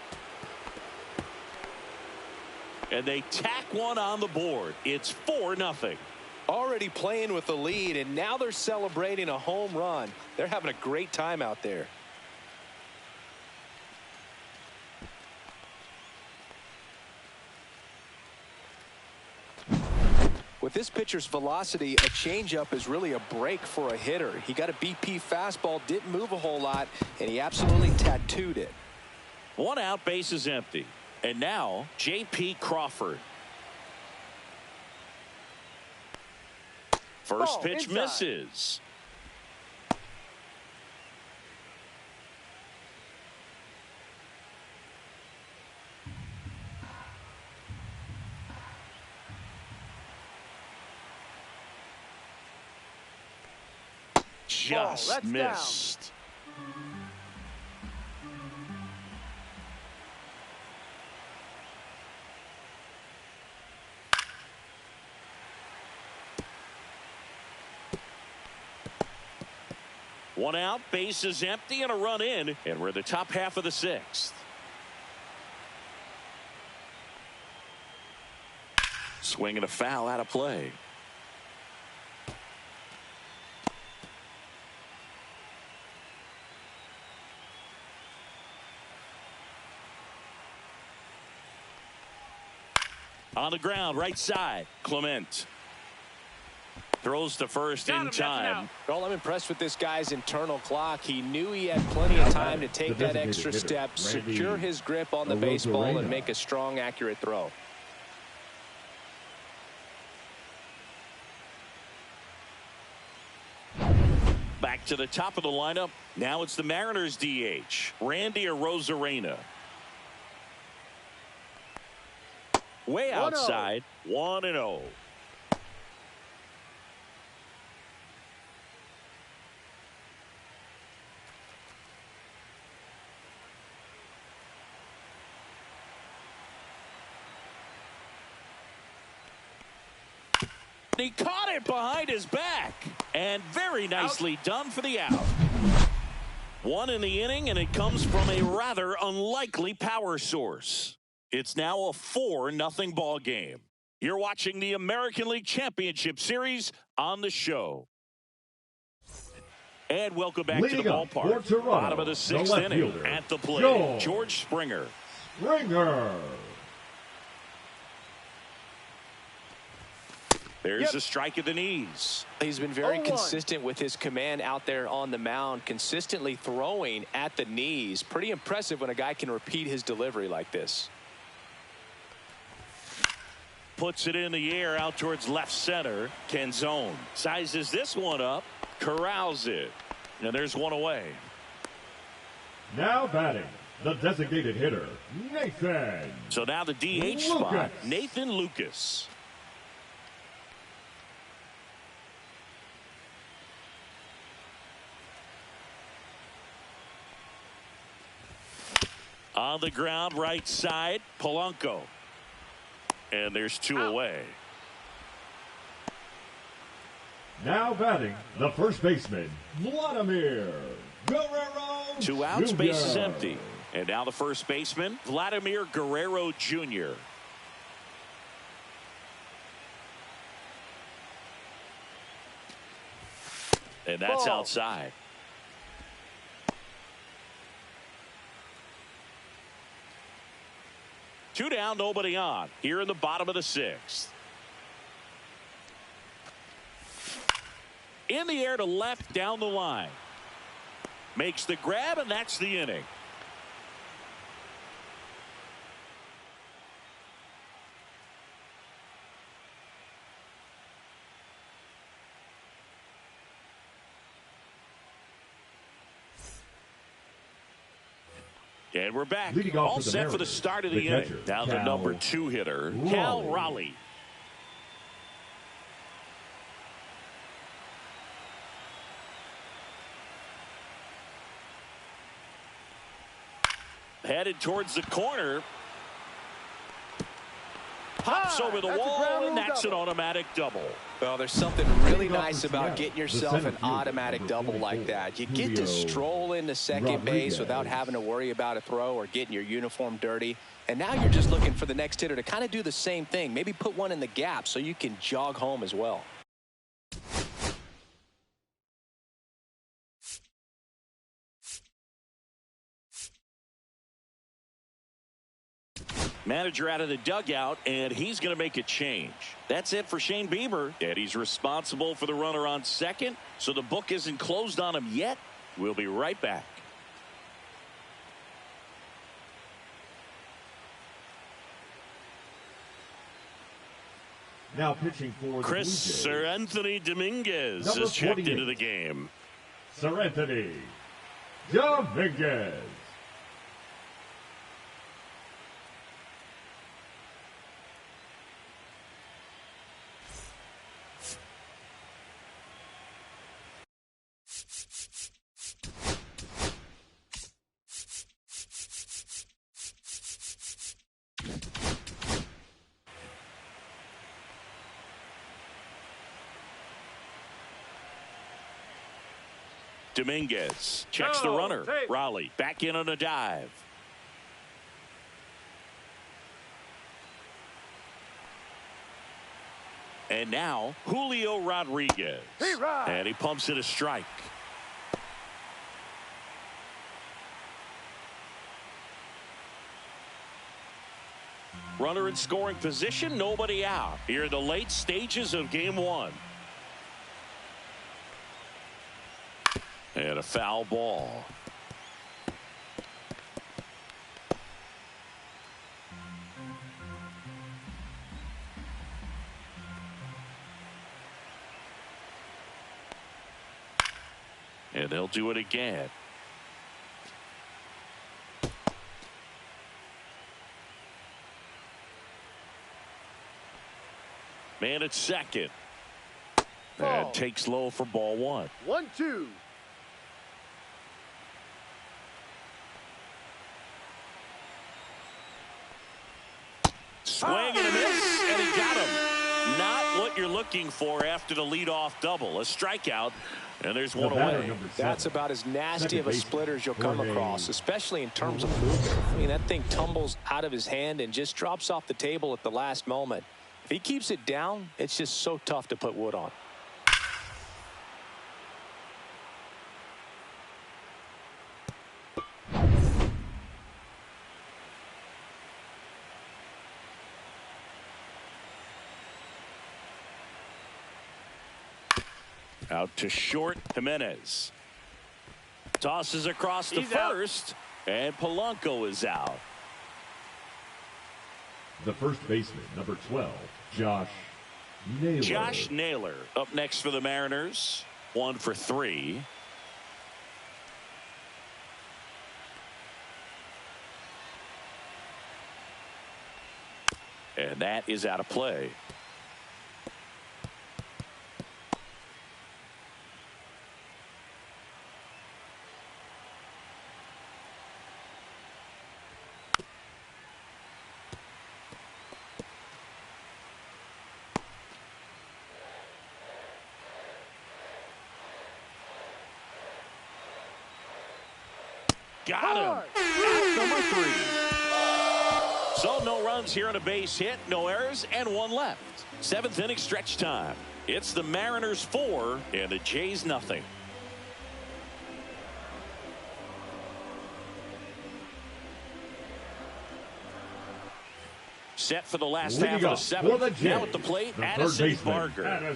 And they tack one on the board. It's 4-0. Already playing with the lead, and now they're celebrating a home run. They're having a great time out there. With this pitcher's velocity, a changeup is really a break for a hitter. He got a BP fastball, didn't move a whole lot, and he absolutely tattooed it. 1 out, base is empty. And now J.P. Crawford. First pitch misses. Just missed. One out, base is empty, and a run in, and we're the top half of the 6th. Swing and a foul out of play. On the ground, right side, Clement. Throws to first in time. Well, I'm impressed with this guy's internal clock. He knew he had plenty of time to take that extra step, secure his grip on the baseball, and make a strong, accurate throw. Back to the top of the lineup. Now it's the Mariners DH, Randy Arozarena. Way outside, 1-0. he caught it behind his back. And very nicely done for the out. One in the inning, and it comes from a rather unlikely power source. It's now a 4-0 ball game. You're watching the American League Championship Series on the show. And welcome back to the ballpark. Bottom of the 6th inning at the plate, George Springer. There's a strike at the knees. He's been very consistent with his command out there on the mound, consistently throwing at the knees. Pretty impressive when a guy can repeat his delivery like this. Puts it in the air out towards left center. Canzone sizes this one up, corrals it, and there's one away. Now batting, the designated hitter, Nathan. So now the DH spot, Nathan Lucas. On the ground, right side, Polanco. And there's 2 away. Now batting, the first baseman, Vladimir Guerrero 2 outs, Jr. base is empty. And now the first baseman, Vladimir Guerrero Jr. And that's outside. Two down, nobody on. Here in the bottom of the 6th. In the air to left, down the line. Makes the grab, and that's the inning. And we're back. All set for the start of the inning. Now the number 2 hitter, Cal Raleigh. Headed towards the corner. Pops over the wall, and that's an automatic double. Well, there's something really nice about getting yourself an automatic double like that. You get to stroll into second base without having to worry about a throw or getting your uniform dirty. And now you're just looking for the next hitter to kind of do the same thing. Maybe put one in the gap so you can jog home as well. Manager out of the dugout, and he's going to make a change. That's it for Shane Bieber, and he's responsible for the runner on second, so the book isn't closed on him yet. We'll be right back. Now pitching for Chris Sir Anthony Dominguez is checked into the game. Sir Anthony Dominguez. Dominguez checks the runner. Raleigh back in on a dive. And now Julio Rodriguez. And he pumps it a strike. Runner in scoring position, nobody out. Here in the late stages of game 1. And a foul ball. And they'll do it again. Man at second. And takes low for ball 1. 1-2. Swing and a miss, and he got him. Not what you're looking for after the leadoff double. A strikeout, and there's one away. That's about as nasty of a splitter as you'll come across, especially in terms of movement. I mean, that thing tumbles out of his hand and just drops off the table at the last moment. If he keeps it down, it's just so tough to put wood on. Out to short, Jimenez. Tosses across to first, and Polanco is out. The first baseman, number 12, Josh Naylor. Josh Naylor up next for the Mariners. 1 for 3. And that is out of play. Got him. Out number 3. So no runs here on a base hit, no errors, and 1 left. 7th inning stretch time. It's the Mariners 4 and the Jays nothing. Set for the last half of the 7th. Now at the plate, Addison Barger.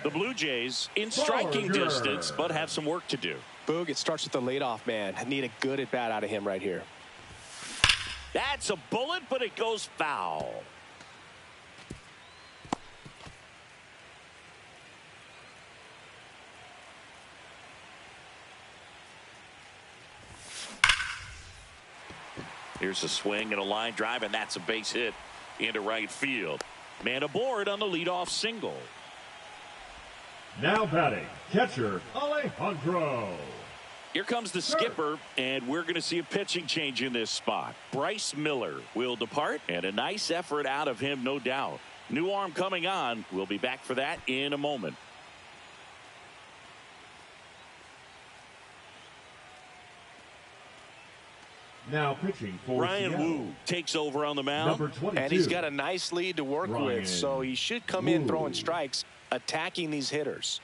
The Blue Jays in striking distance, but have some work to do. Boog, it starts with the leadoff man. I need a good at bat out of him right here. That's a bullet, but it goes foul. Here's a swing and a line drive, and that's a base hit into right field. Man aboard on the leadoff single. Now batting, catcher Alejandro. Here comes the skipper, and we're going to see a pitching change in this spot. Bryce Miller will depart, and a nice effort out of him, no doubt. New arm coming on. We'll be back for that in a moment. Now pitching for Ryan Seattle. Wu takes over on the mound. Number 22. And he's got a nice lead to work with, so he should come in throwing strikes, attacking these hitters.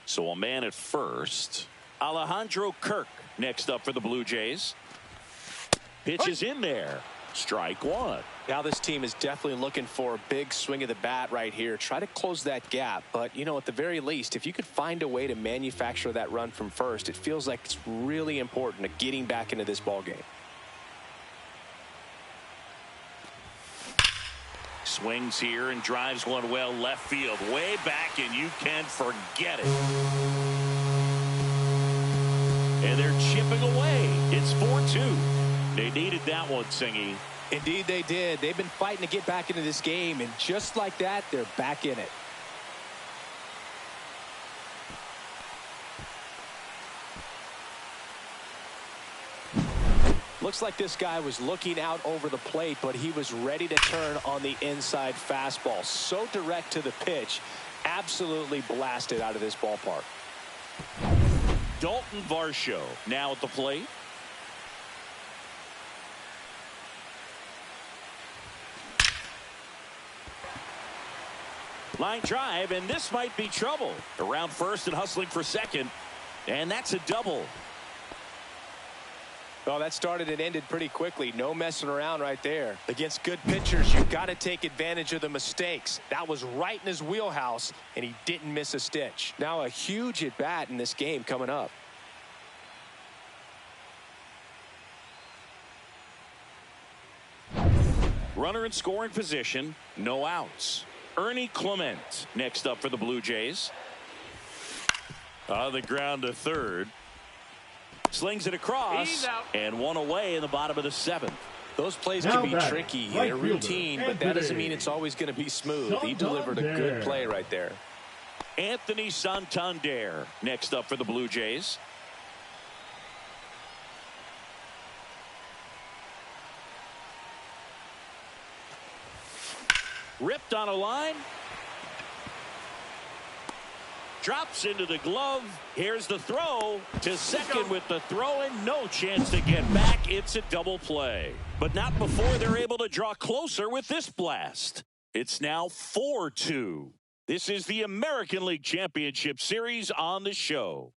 So a man at first. Alejandro Kirk next up for the Blue Jays. Pitch is in there. Strike 1. Now this team is definitely looking for a big swing of the bat right here. Try to close that gap. But, you know, at the very least, if you could find a way to manufacture that run from first, it feels like it's really important to getting back into this ball game. Swings here and drives one well left field. Way back, and you can forget it. And they're chipping away. It's 4-2. They needed that one, Singy. Indeed they did. They've been fighting to get back into this game, and just like that, they're back in it. Looks like this guy was looking out over the plate, but he was ready to turn on the inside fastball. So direct to the pitch. Absolutely blasted out of this ballpark. Dalton Varsho now at the plate. Line drive, and this might be trouble. Around first and hustling for second, and that's a double. Well, that started and ended pretty quickly. No messing around right there. Against good pitchers, you've got to take advantage of the mistakes. That was right in his wheelhouse, and he didn't miss a stitch. Now a huge at bat in this game coming up. Runner in scoring position, no outs. Ernie Clement next up for the Blue Jays. On the ground to third. Slings it across, and one away in the bottom of the 7th. Those plays can be tricky in a routine, but that doesn't mean it's always going to be smooth. He delivered a good play right there. Anthony Santander next up for the Blue Jays. Ripped on a line. Drops into the glove. Here's the throw to second with the throw and no chance to get back. It's a double play, but not before they're able to draw closer with this blast. It's now 4-2. This is the American League Championship Series on the show.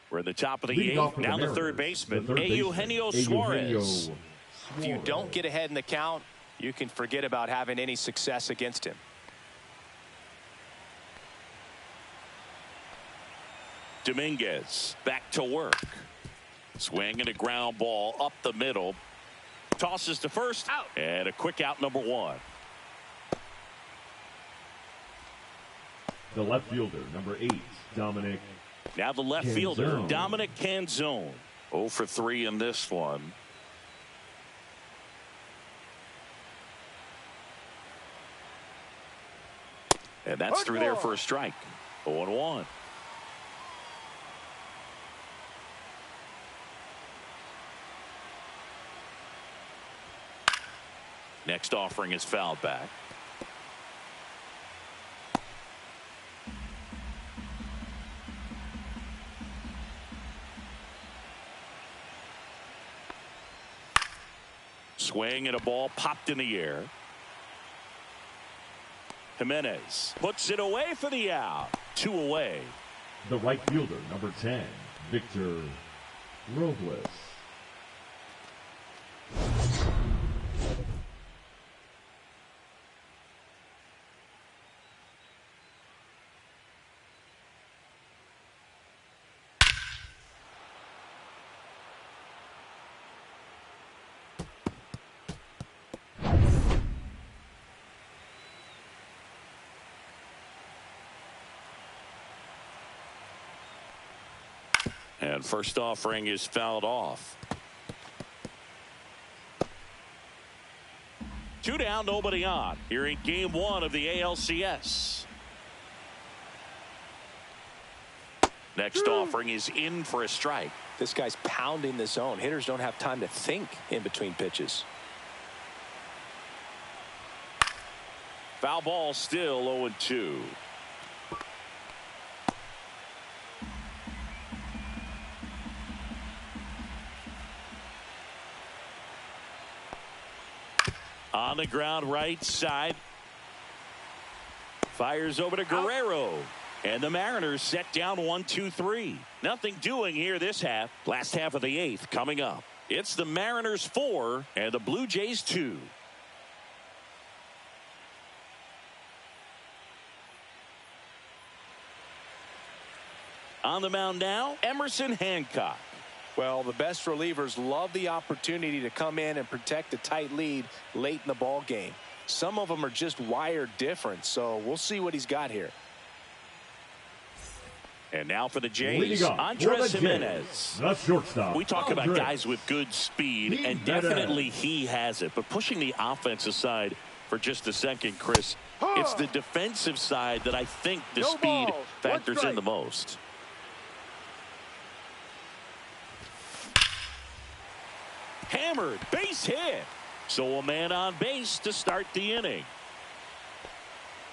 We're at the top of the eighth. Now the third baseman, Eugenio Suarez. If you don't get ahead in the count, you can forget about having any success against him. Dominguez back to work. Swinging a ground ball up the middle. Tosses to first. Out. And a quick out, number one. The left fielder, number 8, Dominic. Now the left fielder, Dominic Canzone. 0 for 3 in this one. And that's through there for a strike. 0-1. Next offering is fouled back. Swing and a ball popped in the air. Jimenez puts it away for the out. 2 away. The right fielder, number 10, Victor Robles. And first offering is fouled off. 2 down, nobody on. Here in game 1 of the ALCS. Next offering is in for a strike. This guy's pounding the zone. Hitters don't have time to think in between pitches. Foul ball, still 0-2. On the ground, right side. Fires over to Guerrero. And the Mariners set down 1-2-3. Nothing doing here this half. Last half of the 8th coming up. It's the Mariners 4 and the Blue Jays 2. On the mound now, Emerson Hancock. Well, the best relievers love the opportunity to come in and protect a tight lead late in the ball game. Some of them are just wired different, so we'll see what he's got here. And now for the Jays, Andres Jimenez. The shortstop. We talk about guys with good speed, and definitely he has it. But pushing the offense aside for just a second, Chris, it's the defensive side that I think the speed factors in the most. Hammered, base hit. So a man on base to start the inning.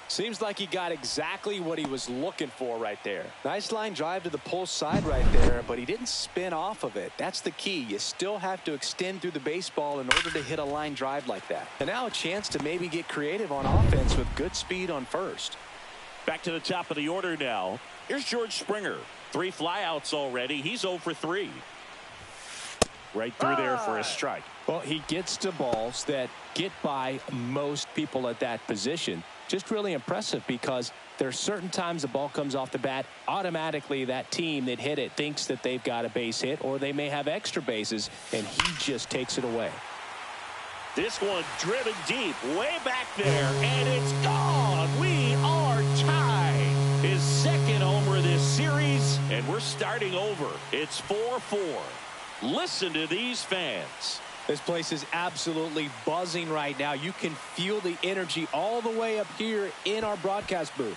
Seems like he got exactly what he was looking for right there. Nice line drive to the pull side right there, but he didn't spin off of it. That's the key. You still have to extend through the baseball in order to hit a line drive like that. And now a chance to maybe get creative on offense with good speed on first. Back to the top of the order now. Here's George Springer. 3 flyouts already. He's 0 for 3. Right through there for a strike. Well, he gets to balls that get by most people at that position. Just really impressive because there are certain times the ball comes off the bat, automatically that team that hit it thinks that they've got a base hit, or they may have extra bases, and he just takes it away. This one driven deep, way back there, and it's gone. We are tied. His second homer this series, and we're starting over. It's 4-4. Listen to these fans. This place is absolutely buzzing right now. You can feel the energy all the way up here in our broadcast booth.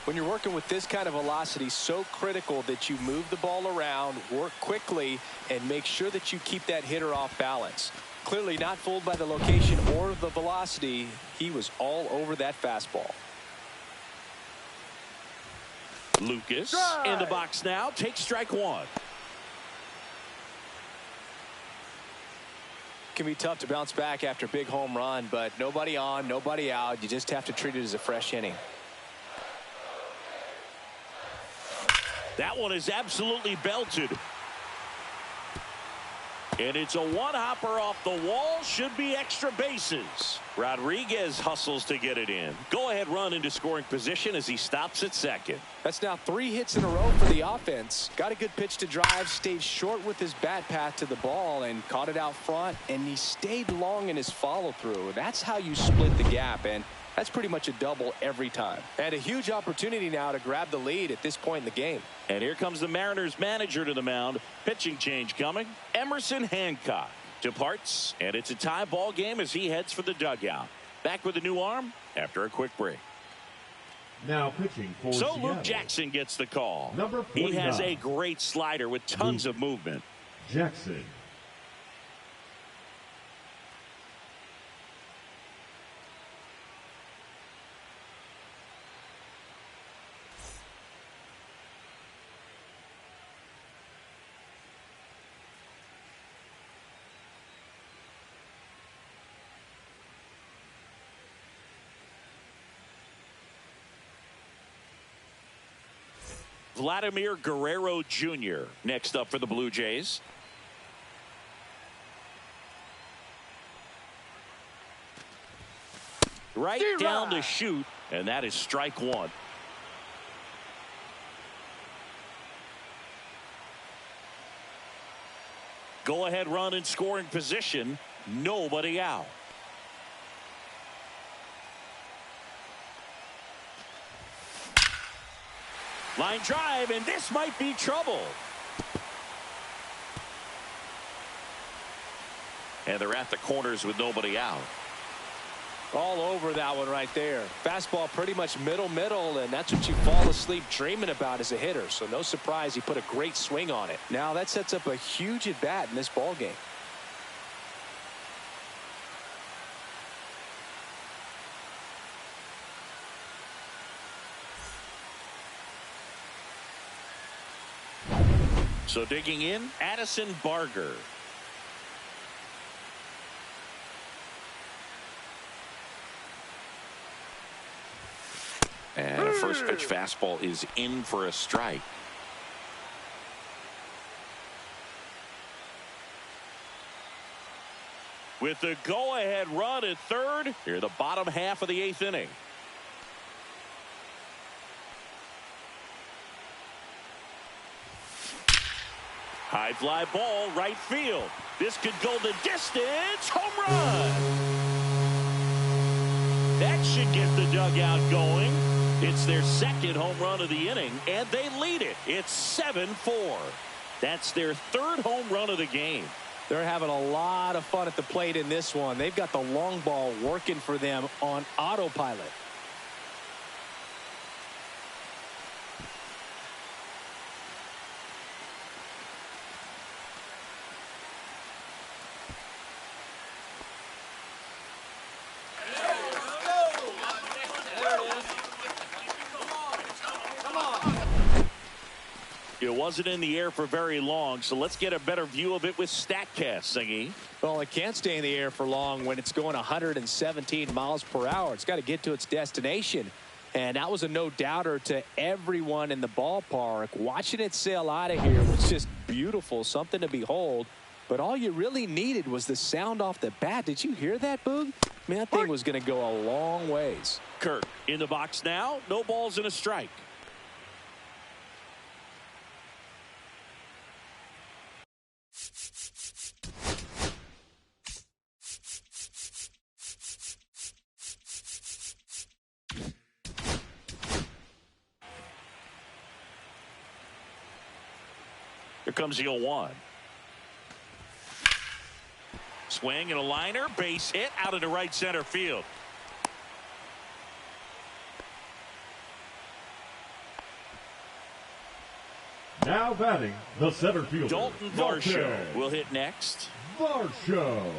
When you're working with this kind of velocity, so critical that you move the ball around, work quickly, and make sure that you keep that hitter off balance. Clearly not fooled by the location or the velocity. He was all over that fastball. Lucas Strike. in the box now. Takes strike one. Can be tough to bounce back after a big home run, but nobody on, nobody out. You just have to treat it as a fresh inning. That one is absolutely belted. And it's a one-hopper off the wall. Should be extra bases. Rodriguez hustles to get it in. Go-ahead run into scoring position as he stops at second. That's now 3 hits in a row for the offense. Got a good pitch to drive, stayed short with his bat path to the ball and caught it out front, and he stayed long in his follow-through. That's how you split the gap, and that's pretty much a double every time. And a huge opportunity now to grab the lead at this point in the game. And here comes the Mariners manager to the mound. Pitching change coming. Emerson Hancock departs, and it's a tie ball game as he heads for the dugout. Back with a new arm after a quick break. Now pitching for So Seattle, Luke Jackson gets the call. Number 49. He has a great slider with tons of movement. Jackson. Vladimir Guerrero Jr. next up for the Blue Jays. Right down to shoot, and that is strike one. Go ahead run in scoring position. Nobody out. Line drive, and this might be trouble. And they're at the corners with nobody out. All over that one right there. Fastball pretty much middle, and that's what you fall asleep dreaming about as a hitter. So no surprise he put a great swing on it. Now that sets up a huge at bat in this ball game. So digging in, Addison Barger. And a first pitch fastball is in for a strike. With the go-ahead run at third, here the bottom half of the 8th inning. High fly ball, right field. This could go the distance. Home run. That should get the dugout going. It's their second home run of the inning, and they lead it. It's 7-4. That's their third home run of the game. They're having a lot of fun at the plate in this one. They've got the long ball working for them on autopilot. It wasn't in the air for very long, so let's get a better view of it with StatCast, Singy. Well, it can't stay in the air for long when it's going 117 miles per hour. It's got to get to its destination. And that was a no-doubter to everyone in the ballpark. Watching it sail out of here was just beautiful, something to behold. But all you really needed was the sound off the bat. Did you hear that, Boog? Man, that thing was going to go a long ways. Kirk in the box now. No balls and a strike. Here comes the 0-1. Swing and a liner, base hit out into right center field. Now batting, the center fielder, Dalton Varsho will hit next. Varsho.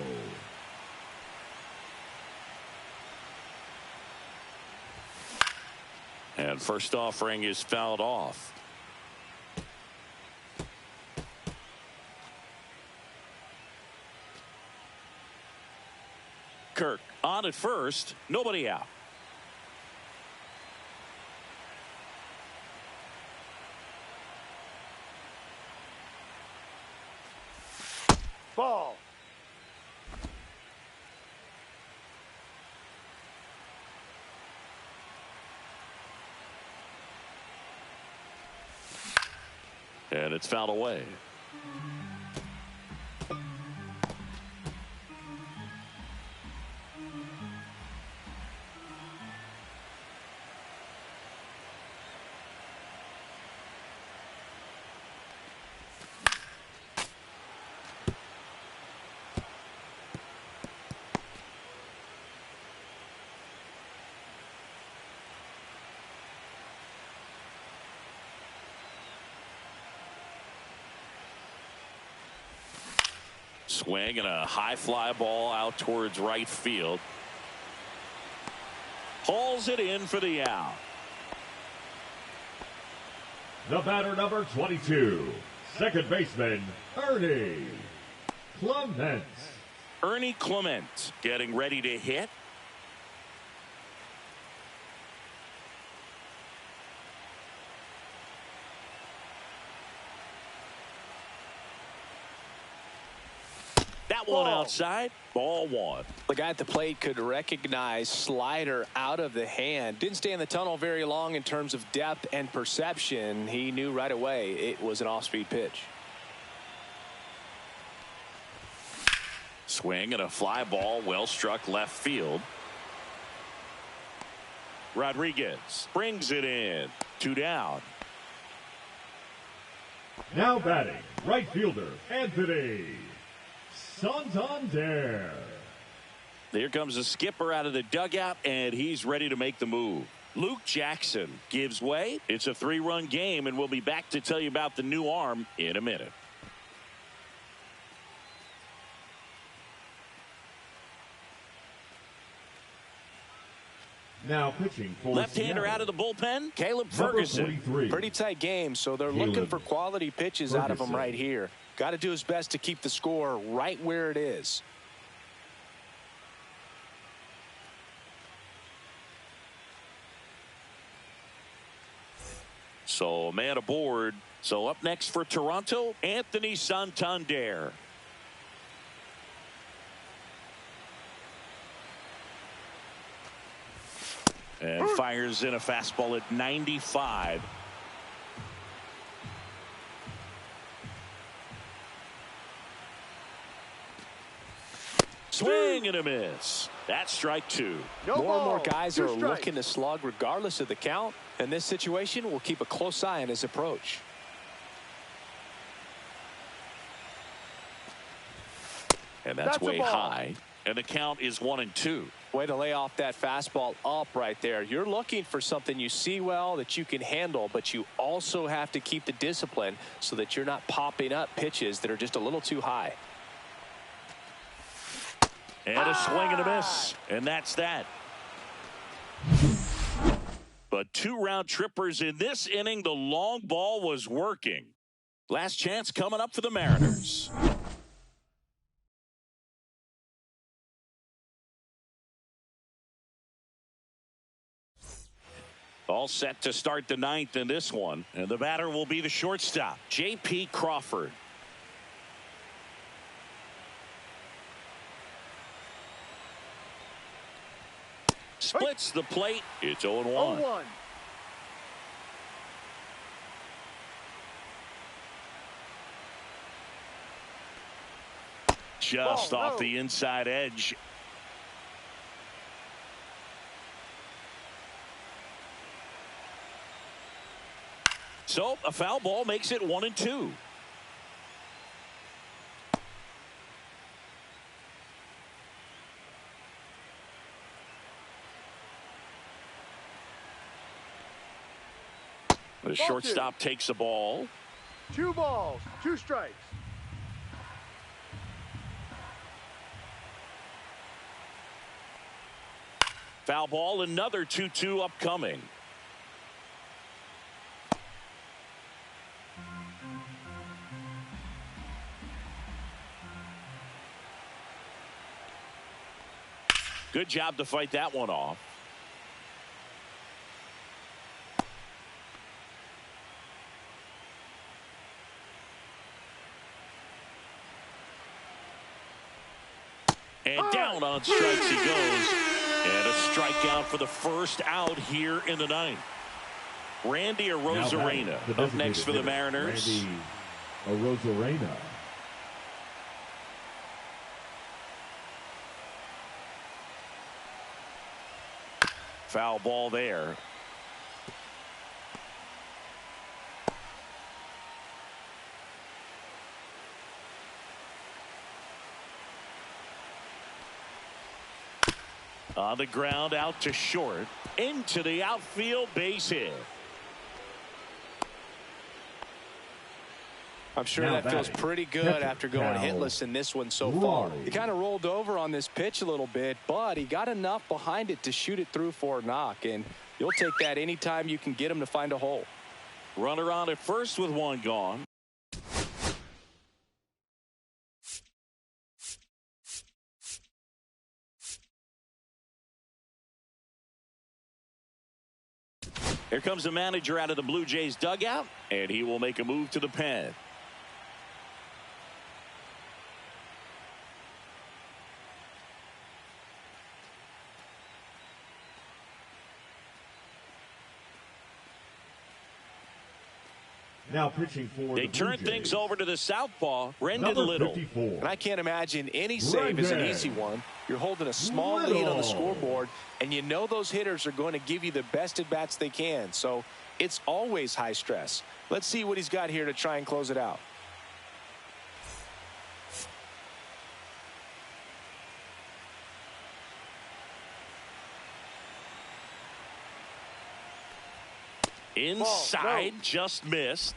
And first offering is fouled off. Kirk on at first, nobody out. Ball. And it's fouled away. Swing and a high fly ball out towards right field. Hauls it in for the out. The batter, number 22, second baseman, Ernie Clement. Ernie Clement getting ready to hit. That one outside. Ball one. The guy at the plate could recognize slider out of the hand. Didn't stay in the tunnel very long in terms of depth and perception. He knew right away it was an off-speed pitch. Swing and a fly ball well struck left field. Rodriguez brings it in. 2 down. Now batting, right fielder, Anthony Santander. Here comes the skipper out of the dugout, and he's ready to make the move. Luke Jackson gives way. It's a 3-run game, and we'll be back to tell you about the new arm in a minute. Now pitching for left-hander Seattle, out of the bullpen, Caleb Ferguson. Pretty tight game, so they're looking for quality pitches out of him right here. Got to do his best to keep the score right where it is. So a man aboard. So up next for Toronto, Anthony Santander. And fires in a fastball at 95. Swing and a miss. That's strike 2. No More and more ball. guys 2 are strikes. looking to slug regardless of the count. In this situation, we'll keep a close eye on his approach. And that's way high. And the count is 1-2. Way to lay off that fastball up right there. You're looking for something you see well that you can handle, but you also have to keep the discipline so that you're not popping up pitches that are just a little too high. And a swing and a miss. And that's that. But 2 round trippers in this inning. The long ball was working. Last chance coming up for the Mariners. All set to start the 9th in this one. And the batter will be the shortstop, J.P. Crawford. Splits the plate. It's 0-1. 0-1. Just off the inside edge. So a foul ball makes it 1-2. The shortstop takes the ball. 2 balls, 2 strikes. Foul ball, another 2-2 upcoming. Good job to fight that one off. And down on strikes he goes. And a strikeout for the first out here in the ninth. Randy Arozarena up next for the Mariners. Randy Arozarena. Foul ball there. On the ground, out to short, into the outfield, base hit. I'm sure that feels pretty good after going hitless in this one so far. He kind of rolled over on this pitch a little bit, but he got enough behind it to shoot it through for a knock, and you'll take that anytime you can get him to find a hole. Runner on at first with one gone. Here comes the manager out of the Blue Jays dugout, and he will make a move to the pen. Now pitching for they turn things over to the southpaw, Brendan Little. 54. And I can't imagine any save is an easy one. You're holding a small lead on the scoreboard, and you know those hitters are going to give you the best at-bats they can. So it's always high stress. Let's see what he's got here to try and close it out. Inside, just missed.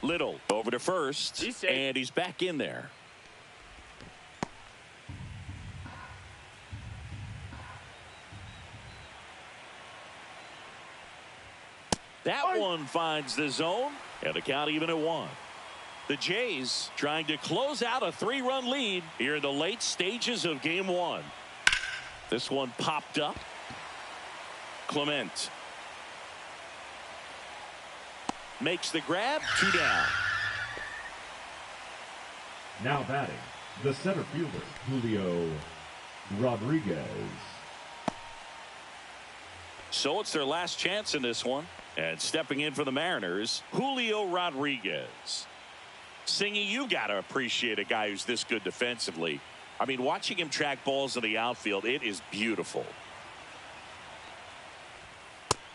Little over to first, and he's back in there. That one finds the zone, and the count even at 1. The Jays trying to close out a 3-run lead here in the late stages of game 1. This one popped up. Clement makes the grab. 2 down. Now batting, the center fielder, Julio Rodriguez. So it's their last chance in this one. And stepping in for the Mariners, Julio Rodriguez. Singy, you got to appreciate a guy who's this good defensively. I mean, watching him track balls in the outfield, it is beautiful.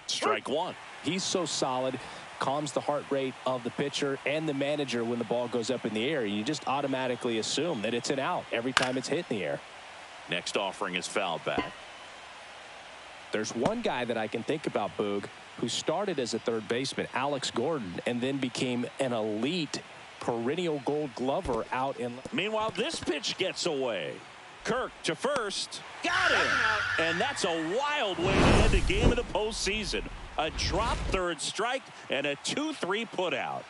Strike 1. He's so solid, calms the heart rate of the pitcher and the manager when the ball goes up in the air. You just automatically assume that it's an out every time it's hit in the air. Next offering is fouled back. There's one guy that I can think about, Boog, who started as a third baseman, Alex Gordon, and then became an elite perennial gold glover out in. Meanwhile, this pitch gets away. Kirk to first. Got him. And that's a wild way to end the game of the postseason. A drop third strike and a 2-3 put out.